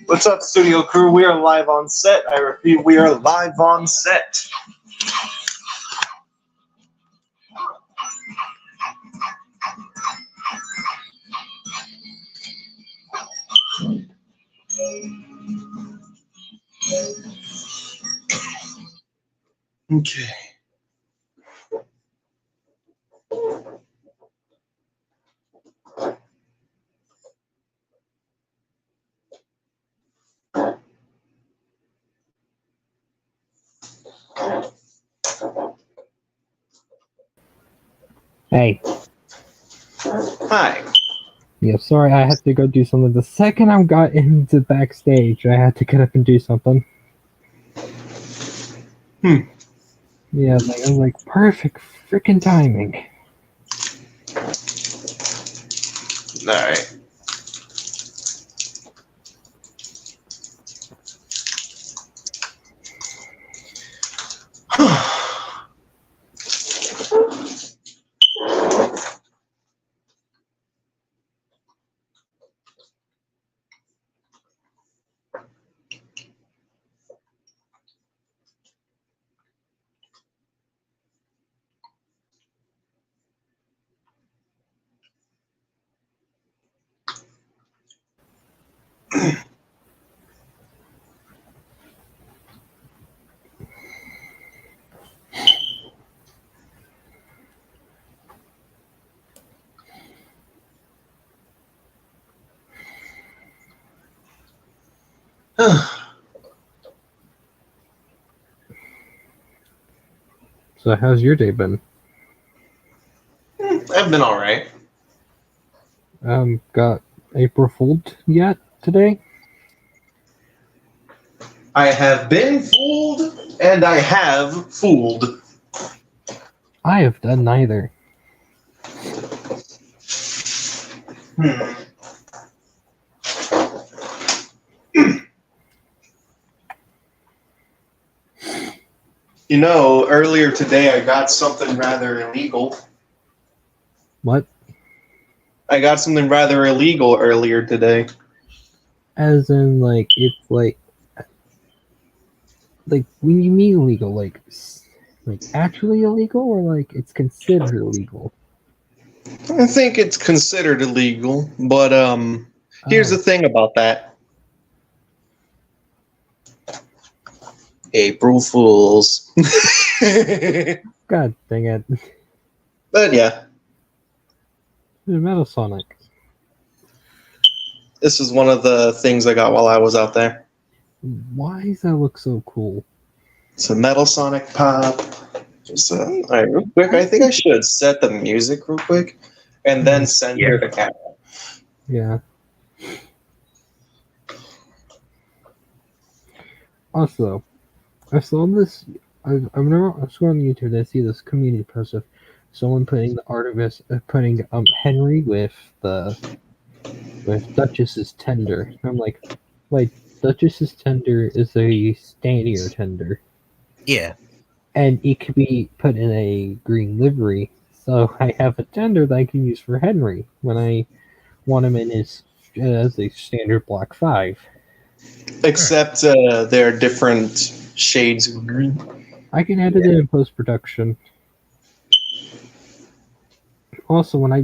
What's up, studio crew? We are live on set. I repeat, we are live on set. Okay. Hey. Hi. Yeah, sorry, I had to go do something. The second I got into backstage, I had to get up and do something. Yeah, I'm like, perfect freaking timing. Alright. So how's your day been? I've been alright. Got April Fooled yet today? I have been fooled, and I have fooled. I have done neither. You know, earlier today I got something rather illegal. What? I got something rather illegal earlier today. As in, like, it's like when you mean illegal, like actually illegal, or like it's considered illegal? I think it's considered illegal, but here's the thing about that. April Fools. God dang it. But yeah. Metal Sonic. This is one of the things I got while I was out there. Why does that look so cool? It's a Metal Sonic pop. Just alright, real quick. I think I should set the music real quick, and then center the camera. Yeah. Also, I saw this. I was going on YouTube and I see this community post of someone putting the Artemis, putting Henry with Duchess's tender. And I'm like, wait, Duchess's tender is a standier tender. Yeah. And it could be put in a green livery. So I have a tender that I can use for Henry when I want him in his as a standard Block 5. Except there are different shades of green. I can edit it in post-production. Also, when I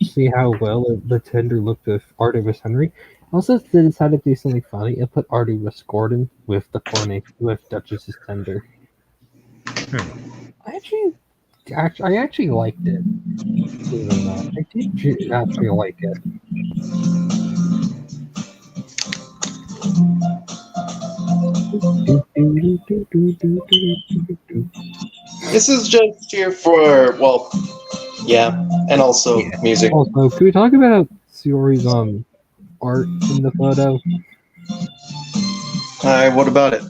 see how well the tender looked with Artemis Henry, I also decided to do something funny and put Artemis Gordon with with Duchess's tender. I actually liked it. Believe it or not, I did actually like it. This is just here for, well, yeah, and also music. Also, can we talk about Siori's art in the photo? Alright, what about it?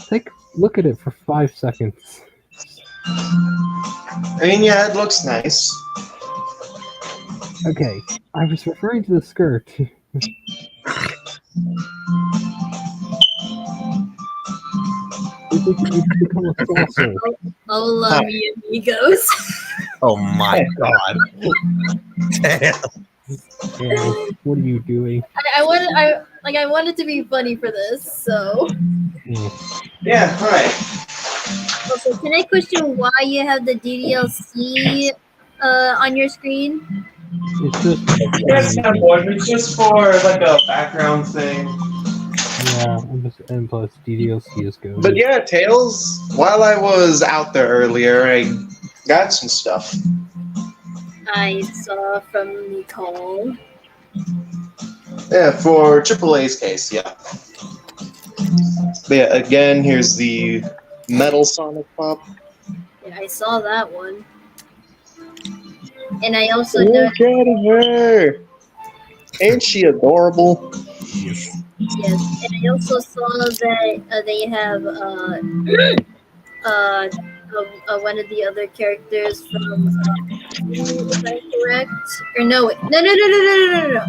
Take a look at it for 5 seconds. I mean, yeah, it looks nice. Okay, I was referring to the skirt. It's become a fossil. Hola, mi amigos. Oh my god. Damn. Yeah, what are you doing? I Like I wanted to be funny for this, so. Yeah, alright. Also, can I question why you have the DDLC on your screen? It's just Yes, my boy. It's just for like a background thing. yeah, and plus DDLC is good. But yeah, Tails, while I was out there earlier, I got some stuff. I saw from the call. Yeah, for AAA's case, yeah. But yeah, again, here's the Metal Sonic Pop. Yeah, I saw that one. And I also Look noticed, at her! Ain't she adorable? Yes. yes, and I also saw that they have one of the other characters from, if I'm correct, or no, no.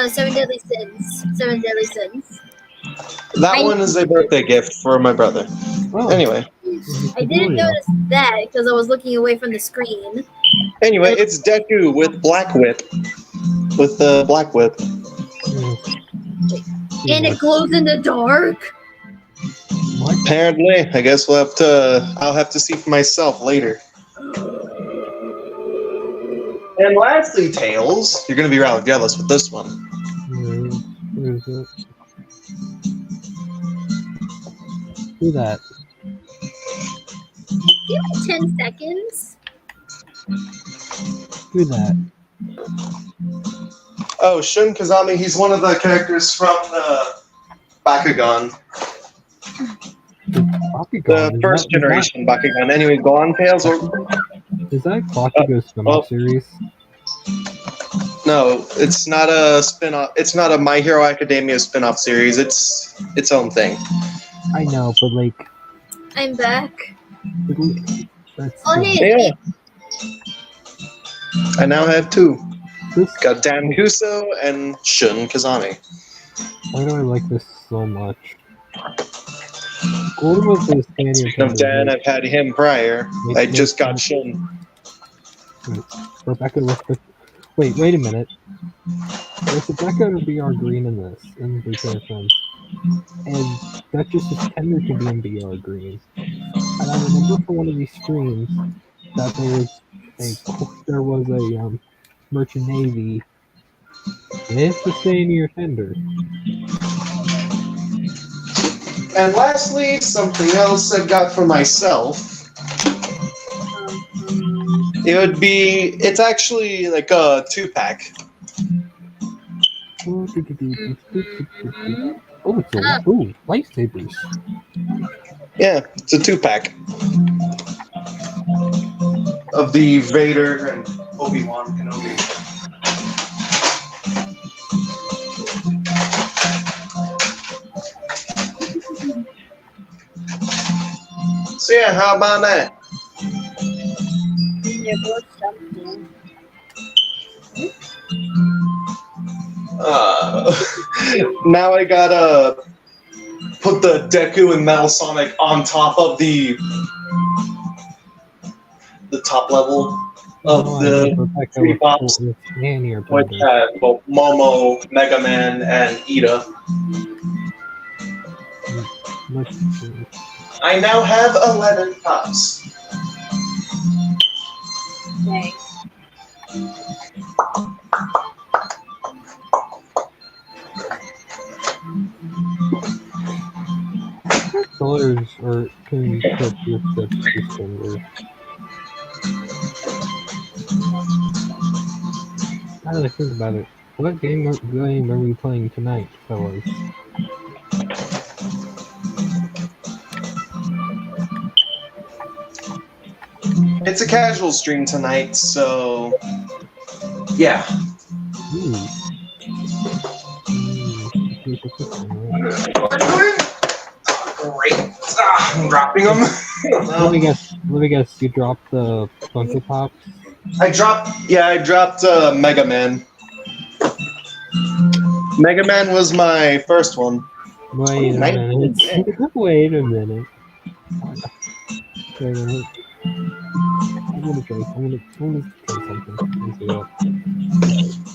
Seven Deadly Sins. Seven Deadly Sins. That one is a birthday gift for my brother. Oh, Anyway, I didn't notice that because I was looking away from the screen. it's Deku with Black Whip. With the Black Whip. And it glows in the dark. What? Apparently, I guess I'll have to see for myself later. And lastly, Tails, you're gonna be rather jealous with this one. Where is it? Do that. Give me 10 seconds. Do that. Oh, Shun Kazami, he's one of the characters from the Bakugan. Bakugan, The first generation Bakugan. Anyway, go on, Tails. Is that Bakugo's spin-off series? No, it's not a spin-off. It's not a My Hero Academia spin-off series. It's its own thing. I know, but like, I'm back. that's Oh, hey. Yeah. I now have two. this. Got Dan Kuso and Shun Kazami. Why do I like this so much? Golden was the Spanish. Speaking of Dan, I've had him prior. I just got Shun. Rebecca with the. Wait a minute. There's Rebecca and BR Green in this, in the sense. And Duchess's Tender can be in BR Green. And I remember for one of these streams that there was a Merchant Navy with the Senior Tender. And lastly, something else I got for myself. It's actually like a 2-pack. Oh, it's a lightsabers. Yeah, it's a 2-pack. Of the Vader and Obi-Wan Kenobi. So yeah, how about that? They're both something. Now I gotta put the Deku and Metal Sonic on top of the top level of the Rebecca three pops. with Senior With Tender. Momo, Mega Man, and Ida. I now have 11 pops. Dang. What colors are can you put your Duchess's Tender? Now that I think about it, what game are we playing tonight, fellas? It's a casual stream tonight, so yeah. Great. I'm dropping them. Let me guess. You dropped the Funko Pops. I dropped Mega Man. Mega Man was my first one. Wait a minute. Wait a minute. I'm gonna try something. Let's see what.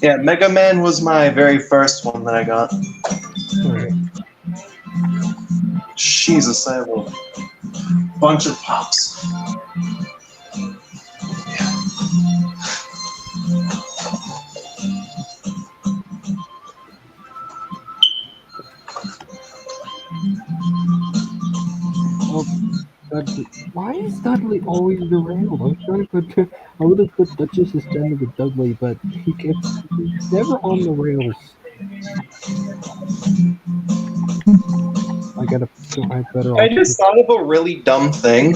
Yeah, Mega Man was my very first one that I got. Jesus, I have a bunch of pops. Oh, Dudley. Why is Dudley always derailed? I'm trying to put. I would have put Duchess's gender with Dudley, but he's never on the rails. I gotta. I better I off. just thought of a really dumb thing.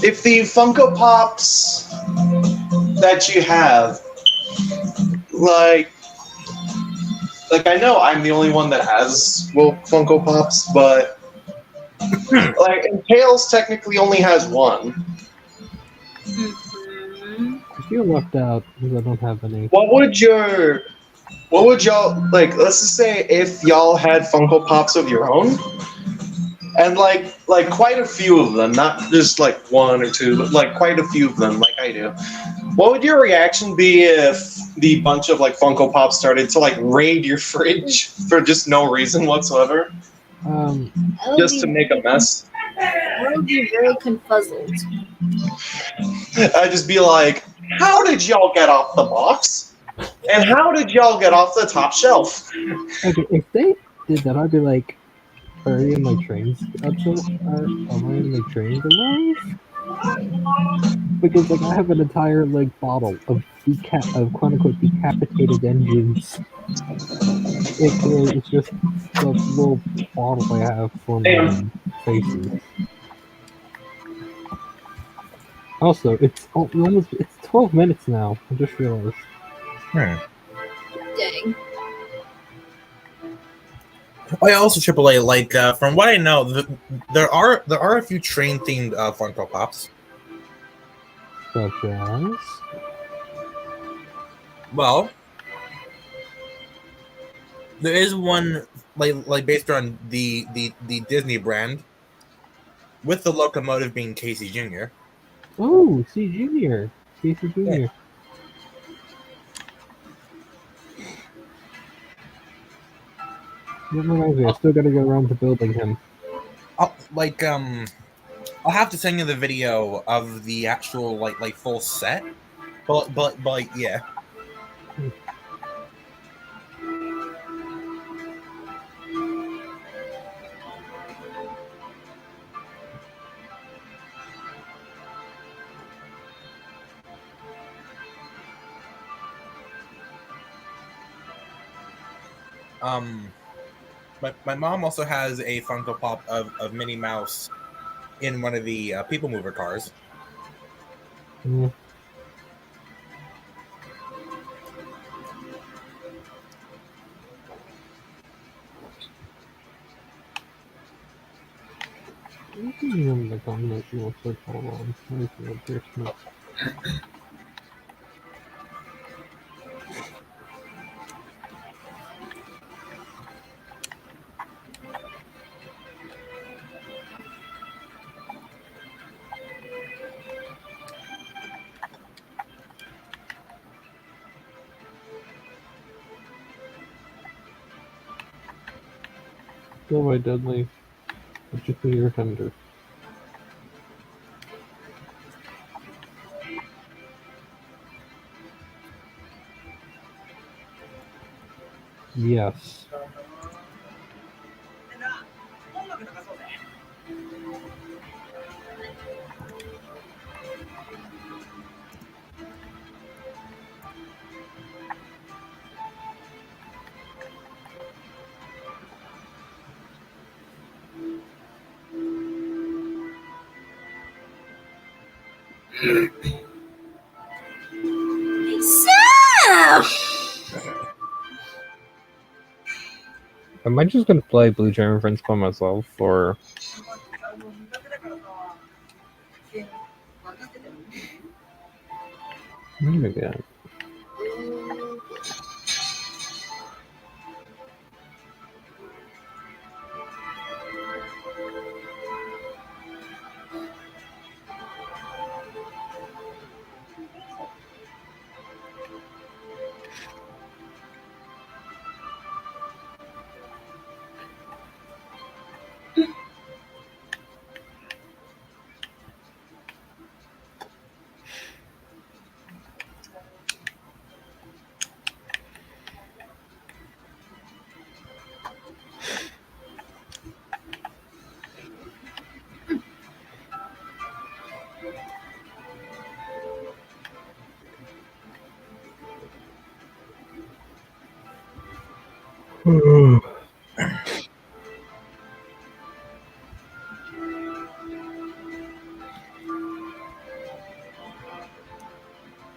If the Funko Pops that you have, like I know I'm the only one that has Funko Pops, but like and Tails technically only has one. Mhm. I feel left out because I don't have any. What would y'all like? Let's just say if y'all had Funko Pops of your own, and like quite a few of them, not just like one or two, but like quite a few of them, like I do. What would your reaction be if the bunch of like Funko Pops started to like raid your fridge for just no reason whatsoever, Um. I would just be to make a mess? I would be very confuzzled. I'd just be like, "How did y'all get off the box? And how did y'all get off the top shelf?" Okay, if they did that, I'd be like, "Are you in my trains? Am I in my trains alive?" Because like I have an entire like bottle of quote unquote decapitated engines. AKA, it's just the little bottle I have for my faces. Also, it's 12 minutes now. I just realized. Hmm. Dang. Oh yeah, also AAA. Like from what I know, there are a few train themed Funko Pops. Such as Well, there is one like based on the Disney brand, with the locomotive being Casey Jr. oh, C Junior, Casey Yeah. Junior. That reminds me, I still gotta get around to building him. I'll have to send you the video of the actual like full set, but like yeah. Um, my mom also has a Funko Pop of Minnie Mouse in one of the People Mover cars. Yeah. I don't remember the combination looks like. Hold on. Let me see what Christmas. Go by Dudley. It's just your tender. Yes. Sam! Am I just gonna play Blue German Friends by myself, or maybe I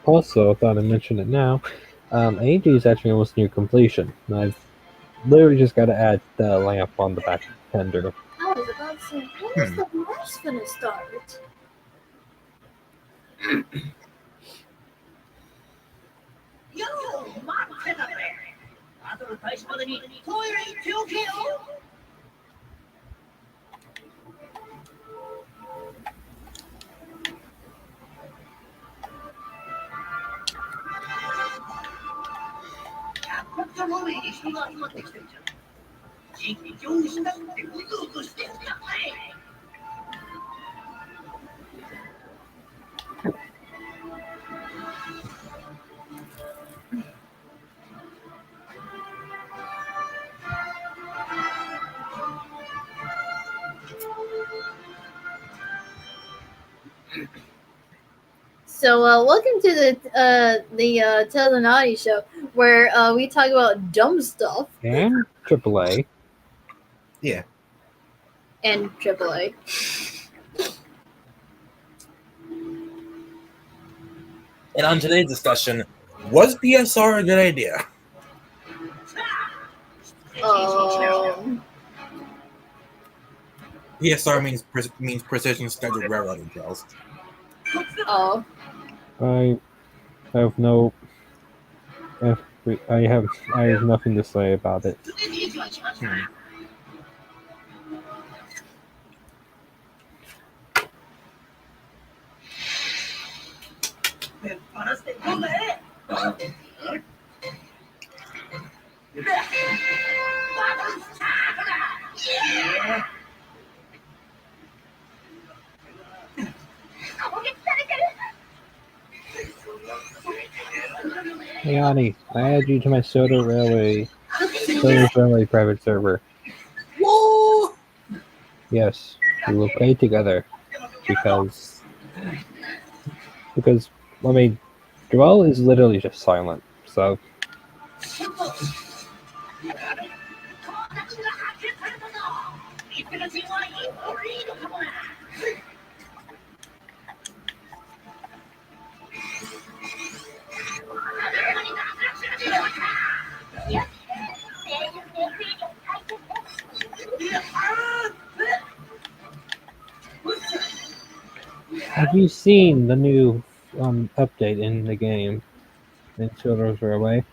Also, I thought I'd mention it now. AG is actually almost near completion. I've literally just got to add the lamp on the back fender. I was about to say, when is the Mars gonna start? So, welcome to the Telenati show, where we talk about dumb stuff And AAA. Yeah. and AAA. And on today's discussion, was PSR a good idea? PSR means precision scheduled railroading drills. Oh, I have no. I have nothing to say about it. Hey, Ani, I add you to my Soda Railway private server. Whoa! Yes, we will play together because I mean, Joel is literally just silent. So have you seen the new update in the game in Children's Railway?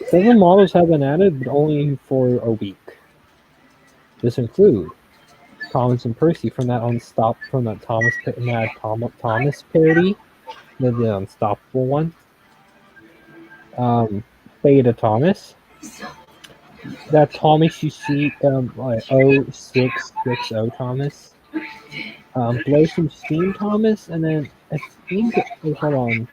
Several models have been added, but only for a week. This include Thomas and Percy from that Thomas parody, the Unstoppable one. Beta Thomas. That Thomas you see, 0660 Thomas. Blow Some Steam Thomas, and then I think hold on.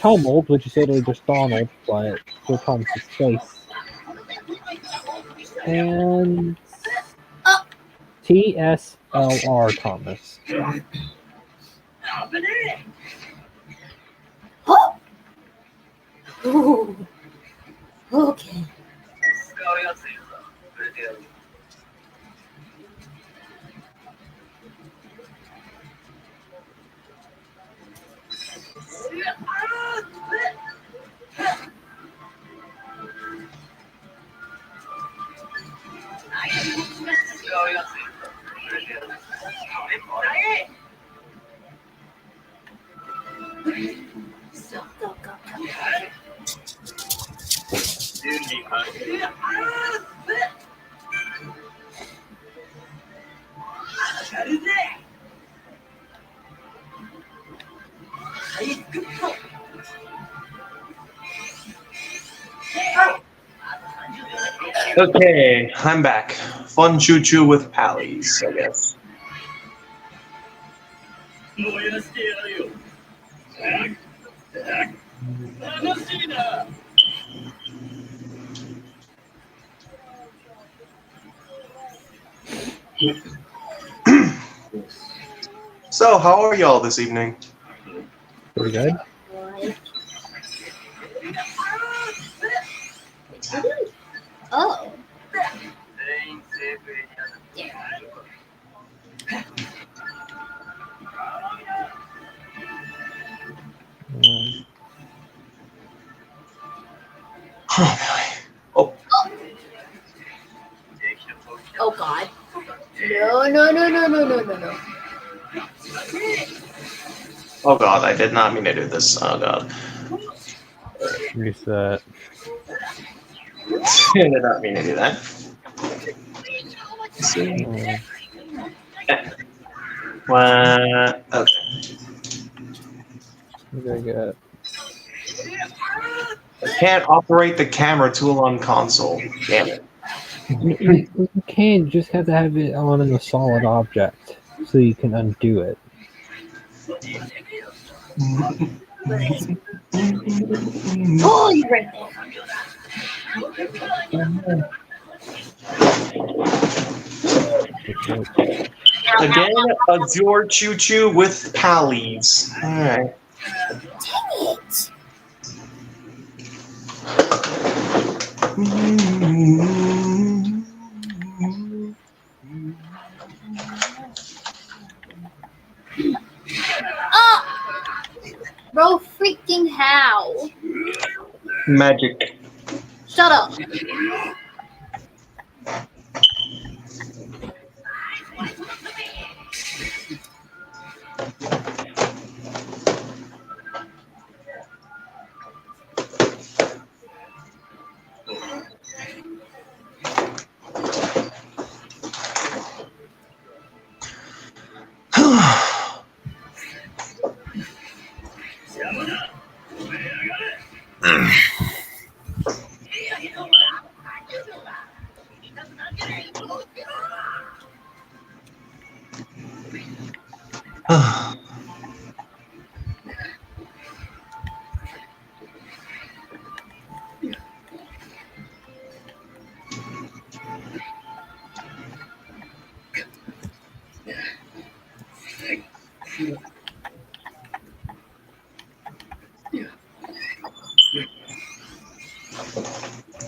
Tumult, which is literally just Donald, but with Thomas's face. And TSLR Thomas. Ooh. Okay. Okay, I'm back. Fun choo choo with Pallies, I guess. So, how are y'all this evening? Pretty good. Oh. Oh, Oh God. No, no, no, no, no, no, no, no. oh god, I did not mean to do this. Oh god. Reset. I did not mean to do that. What? Okay. What did I get? I can't operate the camera tool on console. Damn it. You can't. You just have to have it on in a solid object so you can undo it. Oh, you're right there. Again, Azure Choo Choo with Pallies. Alright. Dang it. Ah! Bro, freaking how? Magic. Shut up.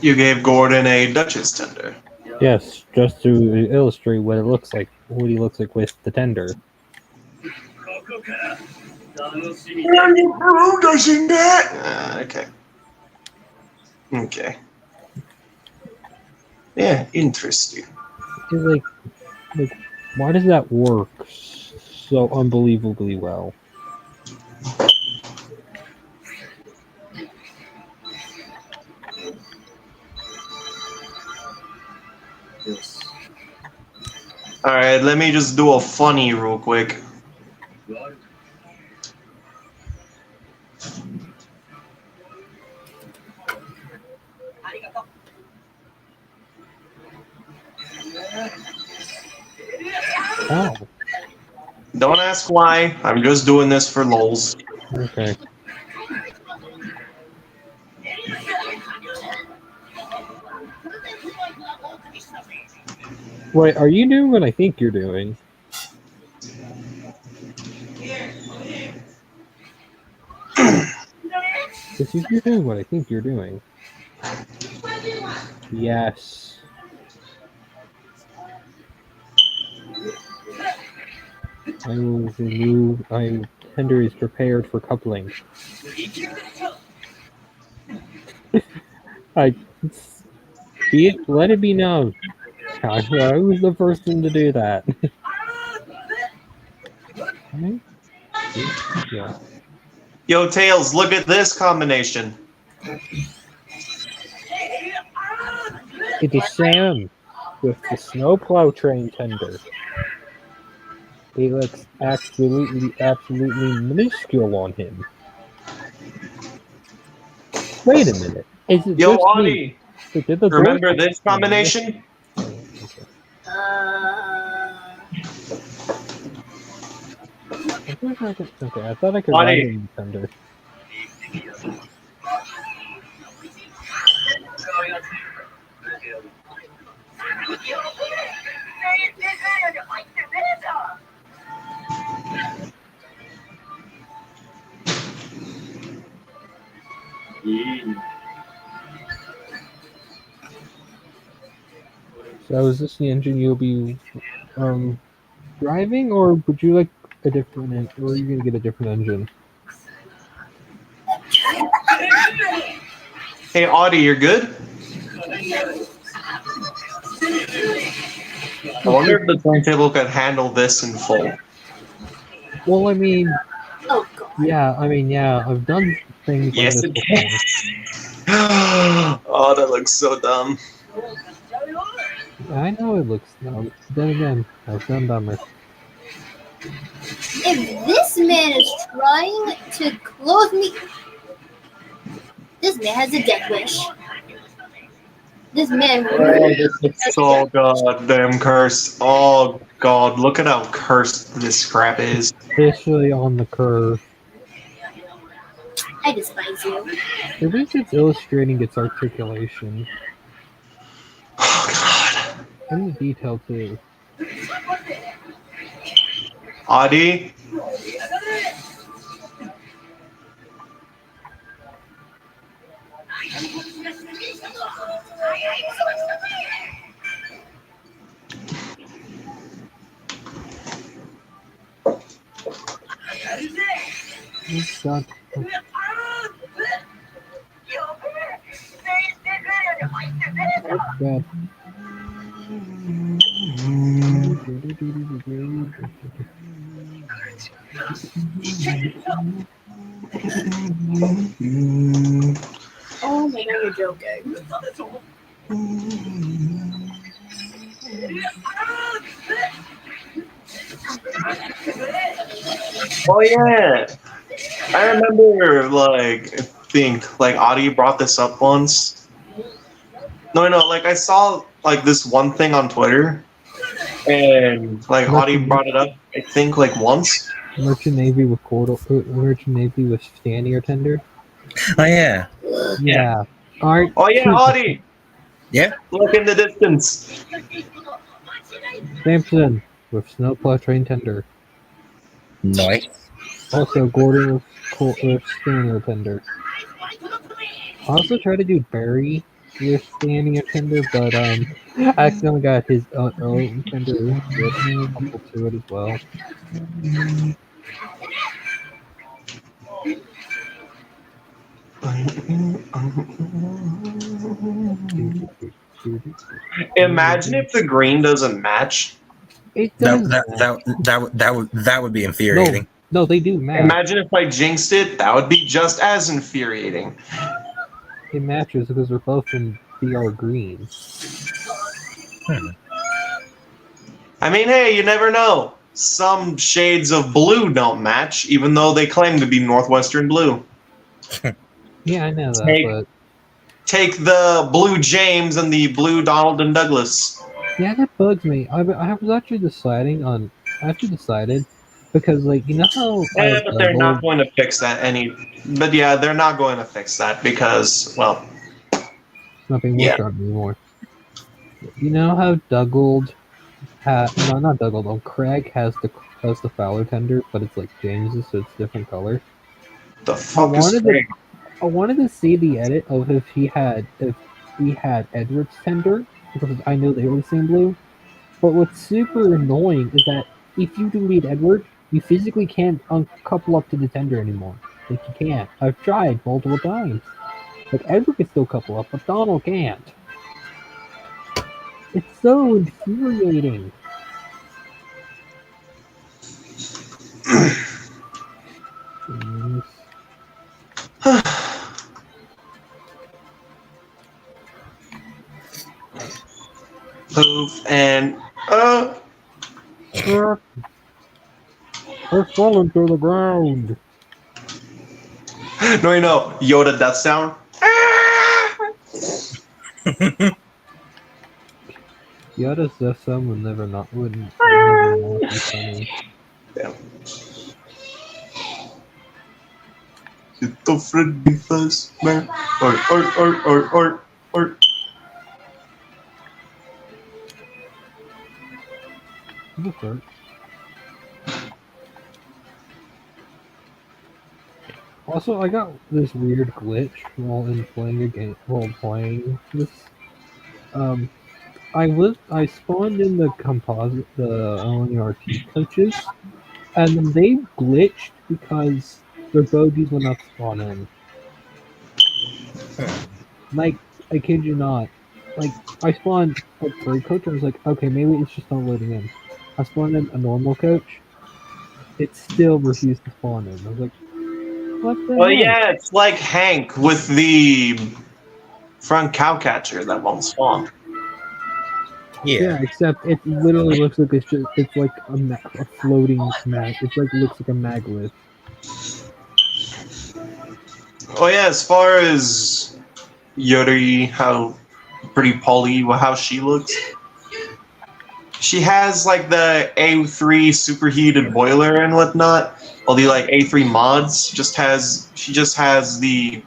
You gave Gordon a Duchess tender. Yes, just to illustrate what it looks like, what he looks like with the tender. Okay. Okay. Yeah, interesting. It's like, why does that work so unbelievably well? Alright, let me just do a funny real quick. Oh, Don't ask why. I'm just doing this for lols. okay. Wait, are you doing what I think you're doing? Because if you're doing what I think you're doing. Yes. I will remove. Tender is prepared for coupling. Let it be known. I was the first one to do that. Okay. Yeah. Yo, Tails, look at this combination. It is Sam with the snowplow train tender. He looks absolutely minuscule on him. Wait a minute. Is it Yo, just me? Audie, Wait, did the remember door- this combination? Okay, I thought I could Audie. ride in the thunder. So is this the engine you'll be driving, or would you like a different, or are you gonna get a different engine? Hey, Audie, you're good? I wonder if the turntable could handle this in full. Well, I mean, Oh god. yeah, I've done things like Yes, this it before. can. Oh, that looks so dumb. I know it looks dumb. Then again, I've done dumber. If this man is trying to close me, this man has a death wish. This man Oh, will this is so goddamn cursed. Oh god, look at how cursed this crap is. Especially on the curve. I despise you. At least it's illustrating its articulation. Oh god. And the detail too. Audie? Oh god. Oh god. Oh my god, you're joking. Oh yeah. I remember being like Audie brought this up once. No, like I saw like this one thing on Twitter and like Audie brought it up I think like once. Merchant Navy with Merchant Navy with standing or tender. Oh yeah. Yeah. Alright. Oh yeah, Audie! Yeah. Look in the distance. Samson with snowplow train tender. Nice. Also Gordon with standing or tender. I also tried to do Barry with standing or tender, but I accidentally got his own tender couple to it as well. Imagine if the green doesn't match. It does. That would be infuriating. No, they do match. Imagine if I jinxed it, that would be just as infuriating. It matches because they're both in BR green. I mean, hey, you never know. Some shades of blue don't match, even though they claim to be Northwestern blue. Yeah, I know that, Take- but Take the blue James and the blue Donald and Douglas. yeah, that bugs me. I was actually deciding on. I actually decided because, like, you know how Yeah, but they're not going to fix that But yeah, they're not going to fix that because, well, it's not being Yeah. worked on anymore. You know how Duggold not Duggold. Craig has the Fowler tender, but it's like James's, so it's different color. the fuck is wanted to- Craig? I wanted to see the edit of if he had Edward's tender because I know they were the same blue. But what's super annoying is that if you delete Edward, you physically can't uncouple up to the tender anymore. Like you can't. I've tried multiple times. Like Edward can still couple up, but Donald can't. It's so infuriating. Yes. Move and They're falling to the ground. no, Yoda death sound. Yoda's death sound would never not be funny. Damn. Hit the Freddy first, man. Or. What the fuck? Also, I got this weird glitch while playing this. I spawned in the composite, the ONERT coaches, and then they glitched because their bogies would not spawn in. Like, I kid you not. Like, I spawned a third coach, and I was like, okay, maybe it's just not loading in. I spawned in a normal coach. It still refused to spawn in. I was like, what the Well, heck? yeah, it's like Hank with the front cowcatcher that won't spawn. Yeah, except it literally looks like it's like a floating mag. It's like looks like a maglet. Oh yeah, as far as Yuri, how pretty Polly, how she looks. She has like the A3 superheated boiler and whatnot. All the like A3 mods she just has the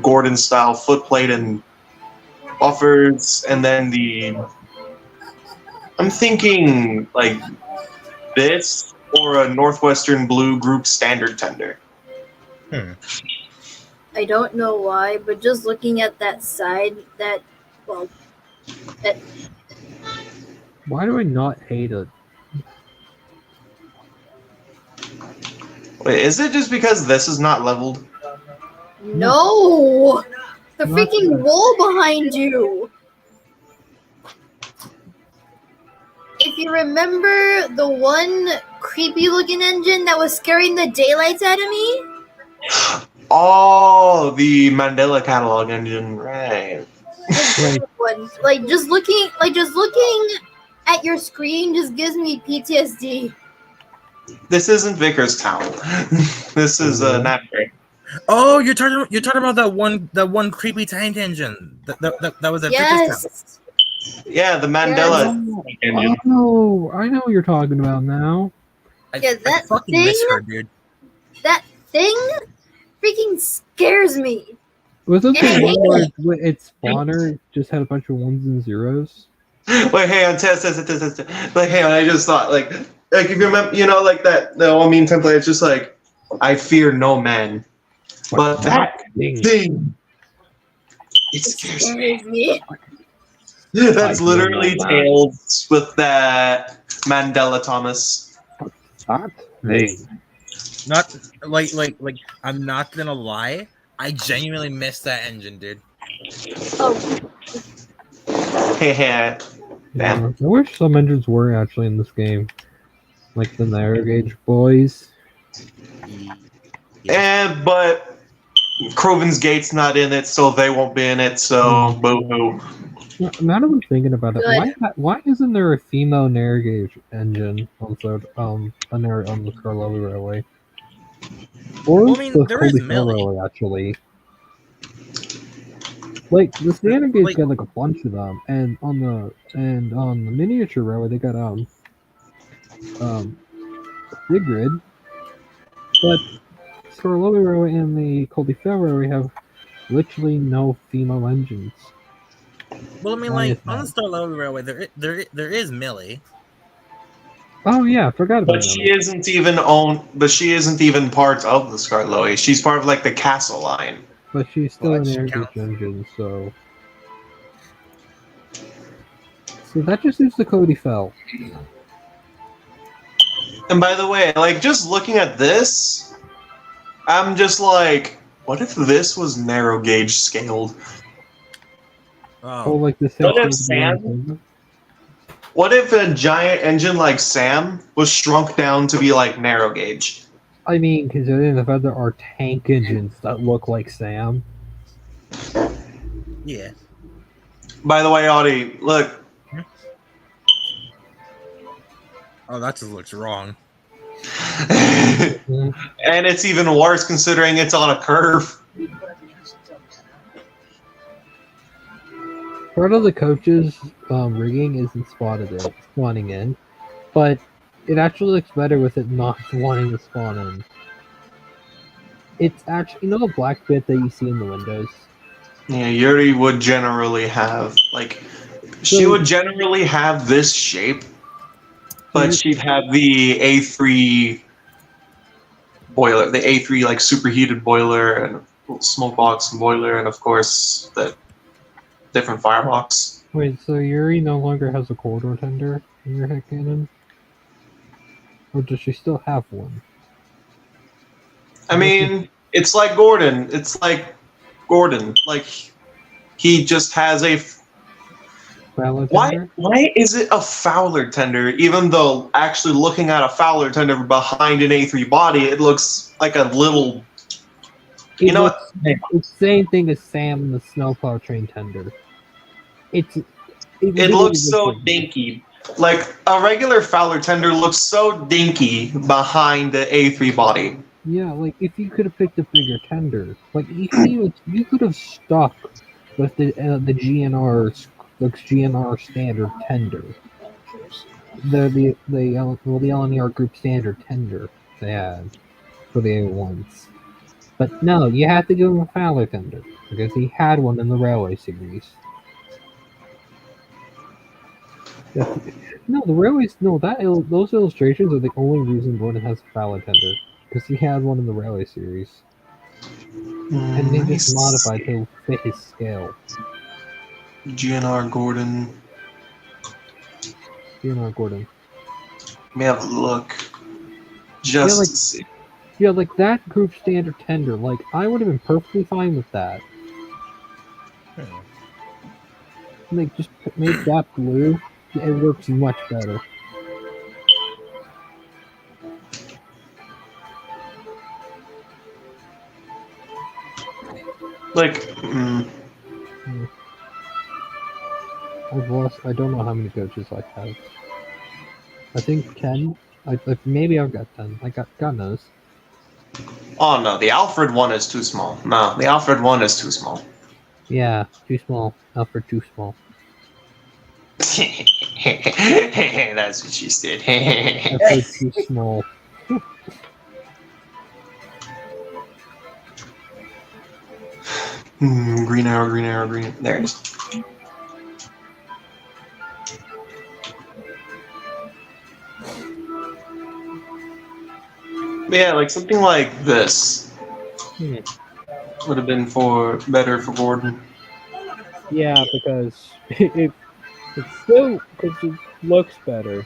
Gordon style footplate and buffers, and then I'm thinking like this or a Northwestern Blue Group standard tender. I don't know why, but just looking at that side, that Why do I not hate it? Wait, is it just because this is not leveled? no, the Not freaking that. wall behind you. If you remember the one creepy looking engine that was scaring the daylights out of me, Oh, the Mandela catalog engine, right? Right. one, like just looking at your screen just gives me PTSD. This isn't Vickerstown. This is Napgrave. Oh, you're talking about that one creepy tank engine that was at Vickerstown. Yes, Yeah, the Mandela engine. Oh, I know what you're talking about now. Yeah, I that fucking thing- miss her, dude. that thing freaking scares me. Was it Yeah. the one where its spawner just had a bunch of ones and zeros? Wait, hang on, test. Like, hang on, I just thought, like if you remember, like that, the all meme template, it's just like, I fear no man, but that thing, it scares me. Scares me. That's I literally fear no man. Tails with that Mandela Thomas. That thing. Not like I'm not gonna lie. I genuinely miss that engine, dude. Oh, Hey, Yeah, damn. I wish some engines were actually in this game. Like the narrow gauge boys. But Croven's Gate's not in it, so they won't be in it. So boo-hoo. Now that I'm thinking about it, Good. why isn't there a female narrow gauge engine on the Scarlovi Railway? Or Well, I mean, the there is Colby Fair Millie. Railway, actually. Like the standard gauge Like- got like a bunch of them, and on the miniature railway they got Sigrid, but Scarlovi Railway and the Colby Fair Railway have literally no female engines. Well, I mean, Why like is on the that? Star Railway, there is Millie. Oh yeah, I forgot about But she that. isn't even part of the Scarloe. She's part of like the castle line. But she's still Well, an that air counts. gauge engine, so. So that just is the Cody Fell. And by the way, like just looking at this, I'm just like, what if this was narrow gauge scaled? Oh, like the same What if thing as the Sam- one- What if a giant engine like Sam was shrunk down to be like narrow gauge? I mean, considering the fact there are tank engines that look like Sam. Yeah. By the way, Audie, look. Oh, that just looks wrong. And it's even worse considering it's on a curve. Part of the coach's rigging isn't spawning in, but it actually looks better with it not wanting to spawn in. It's actually, the black bit that you see in the windows? Yeah, Yuri would generally have she would generally have this shape, but she'd have the A3 boiler, the A3 like superheated boiler and smoke box and boiler, and of course the different firebox. Wait, so Yuri no longer has a corridor tender in your headcanon? Or does she still have one? I mean, it's like Gordon. It's like Gordon. Like he just has a. Valor Why? tender? Why is it a Fowler tender? Even though actually looking at a Fowler tender behind an A3 body, it looks like a little. You know what? It's the same thing as Sam the Snowplow Train tender. It It looks so dinky. Like a regular Fowler tender looks so dinky behind the A3 body. Yeah, like if you could have picked a bigger tender, like you could have stuck with the GNR standard tender, the LNER group standard tender they had for the A1s. But no, you had to give him a Fowler tender because he had one in the Railway series. No, the Railways. No, those illustrations are the only reason Gordon has a Fowler tender because he had one in the Railway series, and they just modified to fit his scale. GNR Gordon. GNR Gordon. Let me have a look. Just like- to see. Yeah, like that group standard tender. Like I would have been perfectly fine with that. Like just make that blue. It works much better. Like, I've lost. I don't know how many coaches I have. I think 10. Maybe I've got 10. God knows. oh no, the Alfred one is too small. No, the Alfred one is too small. Yeah, too small. Alfred, too small. That's what she said. Alfred, too small. Green arrow, green arrow, green. There it is. Yeah, like something like this would have been better for Gordon. Yeah, because it looks better.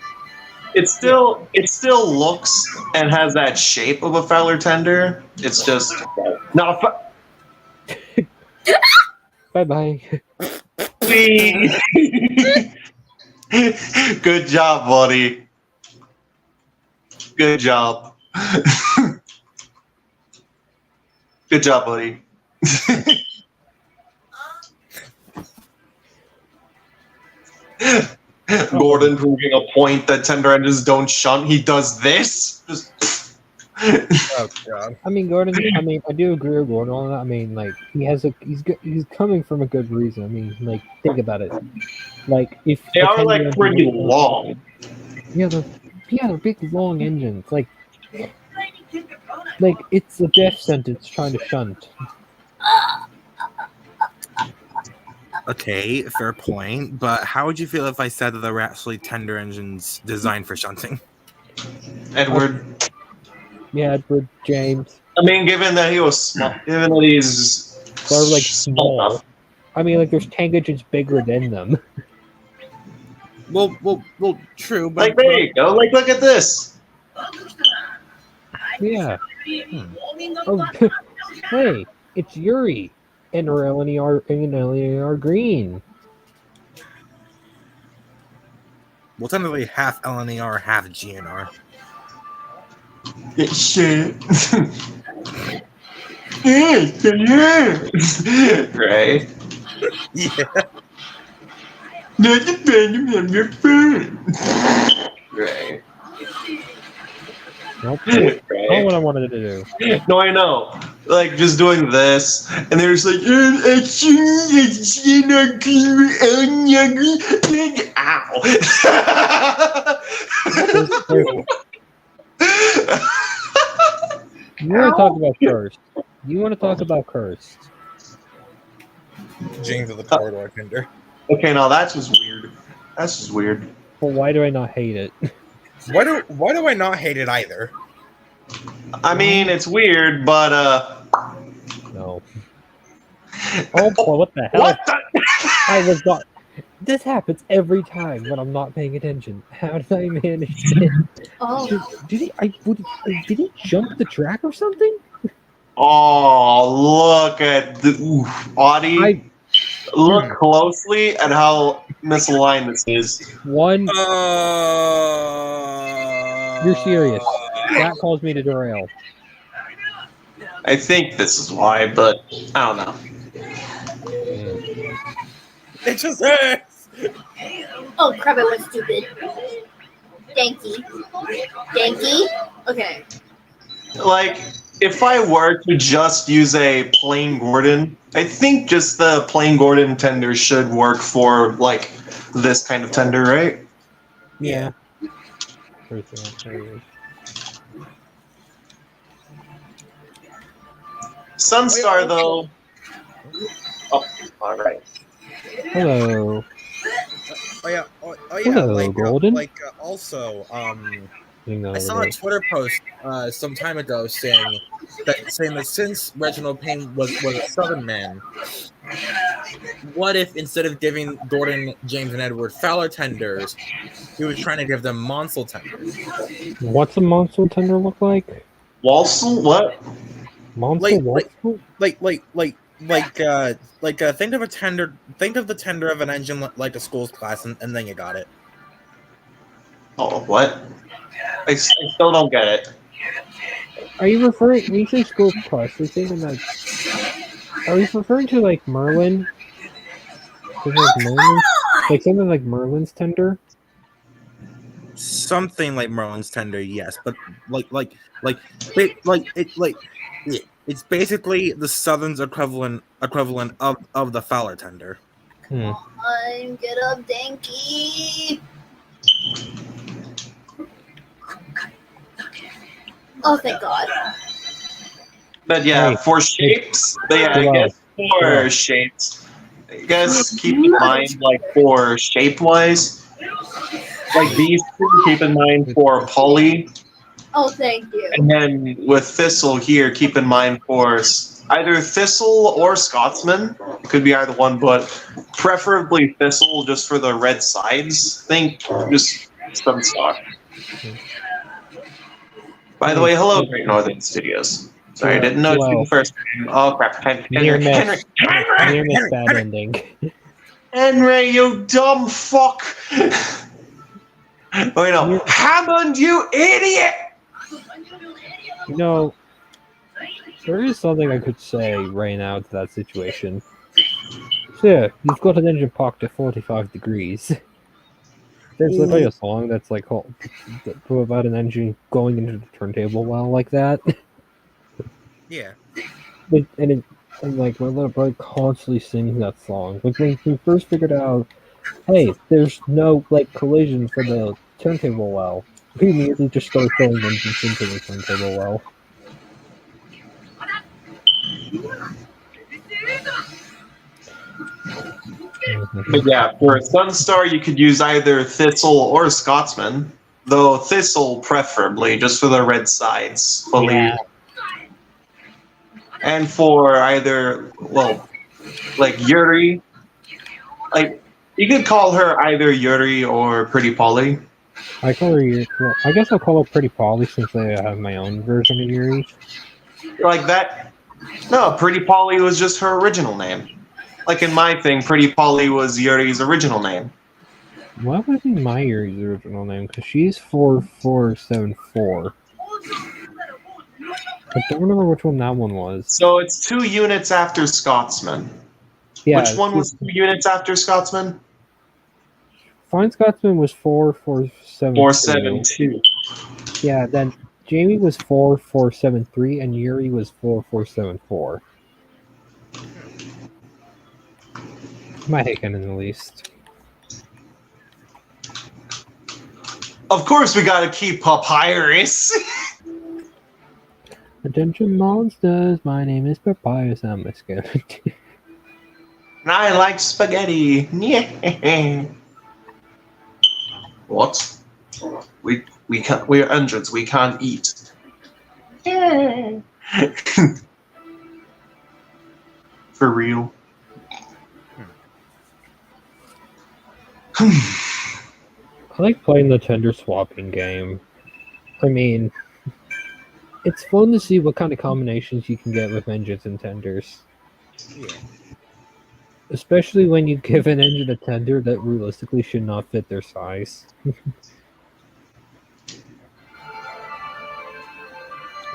It still looks and has that shape of a Fowler tender. It's just not a Bye bye. Good job, buddy. Good job. Good job, buddy. Gordon proving a point that tender engines don't shunt. He does this. Just Oh god. I mean, Gordon. I mean, I do agree with Gordon on that. I mean, like he's coming from a good reason. I mean, like think about it. Like if they the are tender like engine pretty was- long. Yeah, they're big long engines. Like it's a death sentence trying to shunt. Okay, fair point. But how would you feel if I said that there were actually tender engines designed for shunting? Edward. Yeah, Edward James. I mean, given that he was small, given that he's They're like small. I mean, like there's tank engines bigger than them. Well, true. But Like there you go. Like look at this. Yeah. Oh, hey, it's Yuri and LNER Green. well, technically half LNER, half GNR. Yeah, shit. Yeah. Right. Yeah. Not the band of your friend. Right. Nope. Not Right. what I wanted to do. No, I know. Like just doing this, and they're just like, You want to talk about Cursed? You want to talk about Cursed? James of the corridor tender. Okay, now that's just weird. That's just weird. Well, why do I not hate it? Why do I not hate it either? I mean, it's weird, but No. Oh boy, what the hell? what the? I was not. This happens every time when I'm not paying attention. How did I manage it? Oh, Did he jump the track or something? Oh, look at the Audie. Look closely at how misaligned this is. One, you're serious. Uh, That caused me to derail. I think this is why, but I don't know. It just hurts. oh crap! I went stupid. Danky. Danky. Okay. Like, if I were to just use a plain Gordon, I think just the plain Gordon tender should work for, like, this kind of tender, right? Yeah. Sunstar, though. Oh, alright. Hello. Oh yeah. Hello, like, Golden. Also, No, I saw a Twitter post some time ago saying that since Reginald Payne was a Southern man, what if instead of giving Gordon, James, and Edward Fowler tenders, he was trying to give them Monsell tenders? What's a monster tender look like? Walsall? What? Monster Like- Walsall? Think of a tender. Think of the tender of an engine like a school's class, and then you got it. Oh, what? I still don't get it. Are you referring when you say school plus, you're thinking like are you referring to like Merlin? Like something like Merlin's tender? Something like Merlin's tender, yes, but it's basically the Southern's equivalent of the Fowler tender. I'm get up, Danky. Oh, thank God. But yeah, Hey. for shapes, but yeah, I Hello. guess for Hello. shapes, I guess keep in mind, like, for shape-wise, like, these two, keep in mind for poly, Oh, thank you. and then with Thistle here, keep in mind for either Thistle or Scotsman. It could be either one, but preferably Thistle just for the red sides. Think just Sunstar. By the way, hello, Great Northern Studios. Sorry, I didn't know you the first time. Oh, crap. Near Henry, miss bad ending. Henry, you dumb fuck! Wait, no. Hammond, you idiot! You know, there is something I could say right now to that situation. Sir, you've got an engine parked at 45 degrees. There's literally a song that's like called about an engine going into the turntable well like that. Yeah. And like my little brother constantly sings that song. Like when we first figured out, hey, there's no like collision for the turntable well, we immediately just started throwing engines into the turntable well. But yeah, for Sunstar, you could use either Thistle or Scotsman. Though Thistle, preferably, just for the red sides, fully. Yeah. And for either, well, like Yuri, like, you could call her either Yuri or Pretty Polly. I call her. Well, I guess I'll call her Pretty Polly since I have my own version of Yuri. Like that. No, Pretty Polly was just her original name. Like in my thing, Pretty Polly was Yuri's original name. What would be my Yuri's original name? Because she's 4474. I don't remember which one that one was. So it's 2 units after Scotsman. Yeah, Which one was 2 units after Scotsman? Fine Scotsman was 4472. 472. Yeah, then Jamie was 4473 and Yuri was 4474. My Haken in the least. Of course, we gotta keep Papyrus. Attention monsters, my name is Papyrus, I'm a skeleton. And I like spaghetti. Yeah. What? We can't. We're engines. We can't eat. For real. I like playing the tender swapping game. I mean, it's fun to see what kind of combinations you can get with engines and tenders. Yeah. Especially when you give an engine a tender that realistically should not fit their size.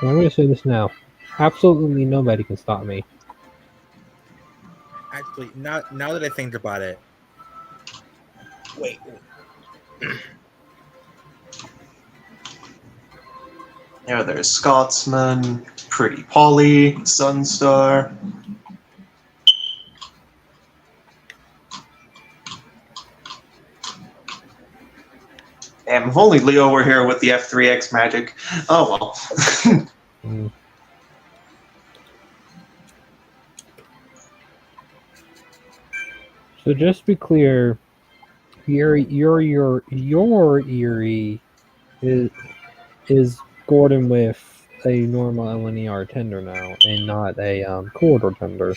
I'm going to say this now. Absolutely nobody can stop me. Actually, now that I think about it, wait. Yeah, there's Scotsman, Pretty Polly, Sunstar. Damn, if only Leo were here with the F3X magic. Oh well. Mm. So just to be clear, your Eerie is Gordon with a normal LNER tender now, and not a corridor tender.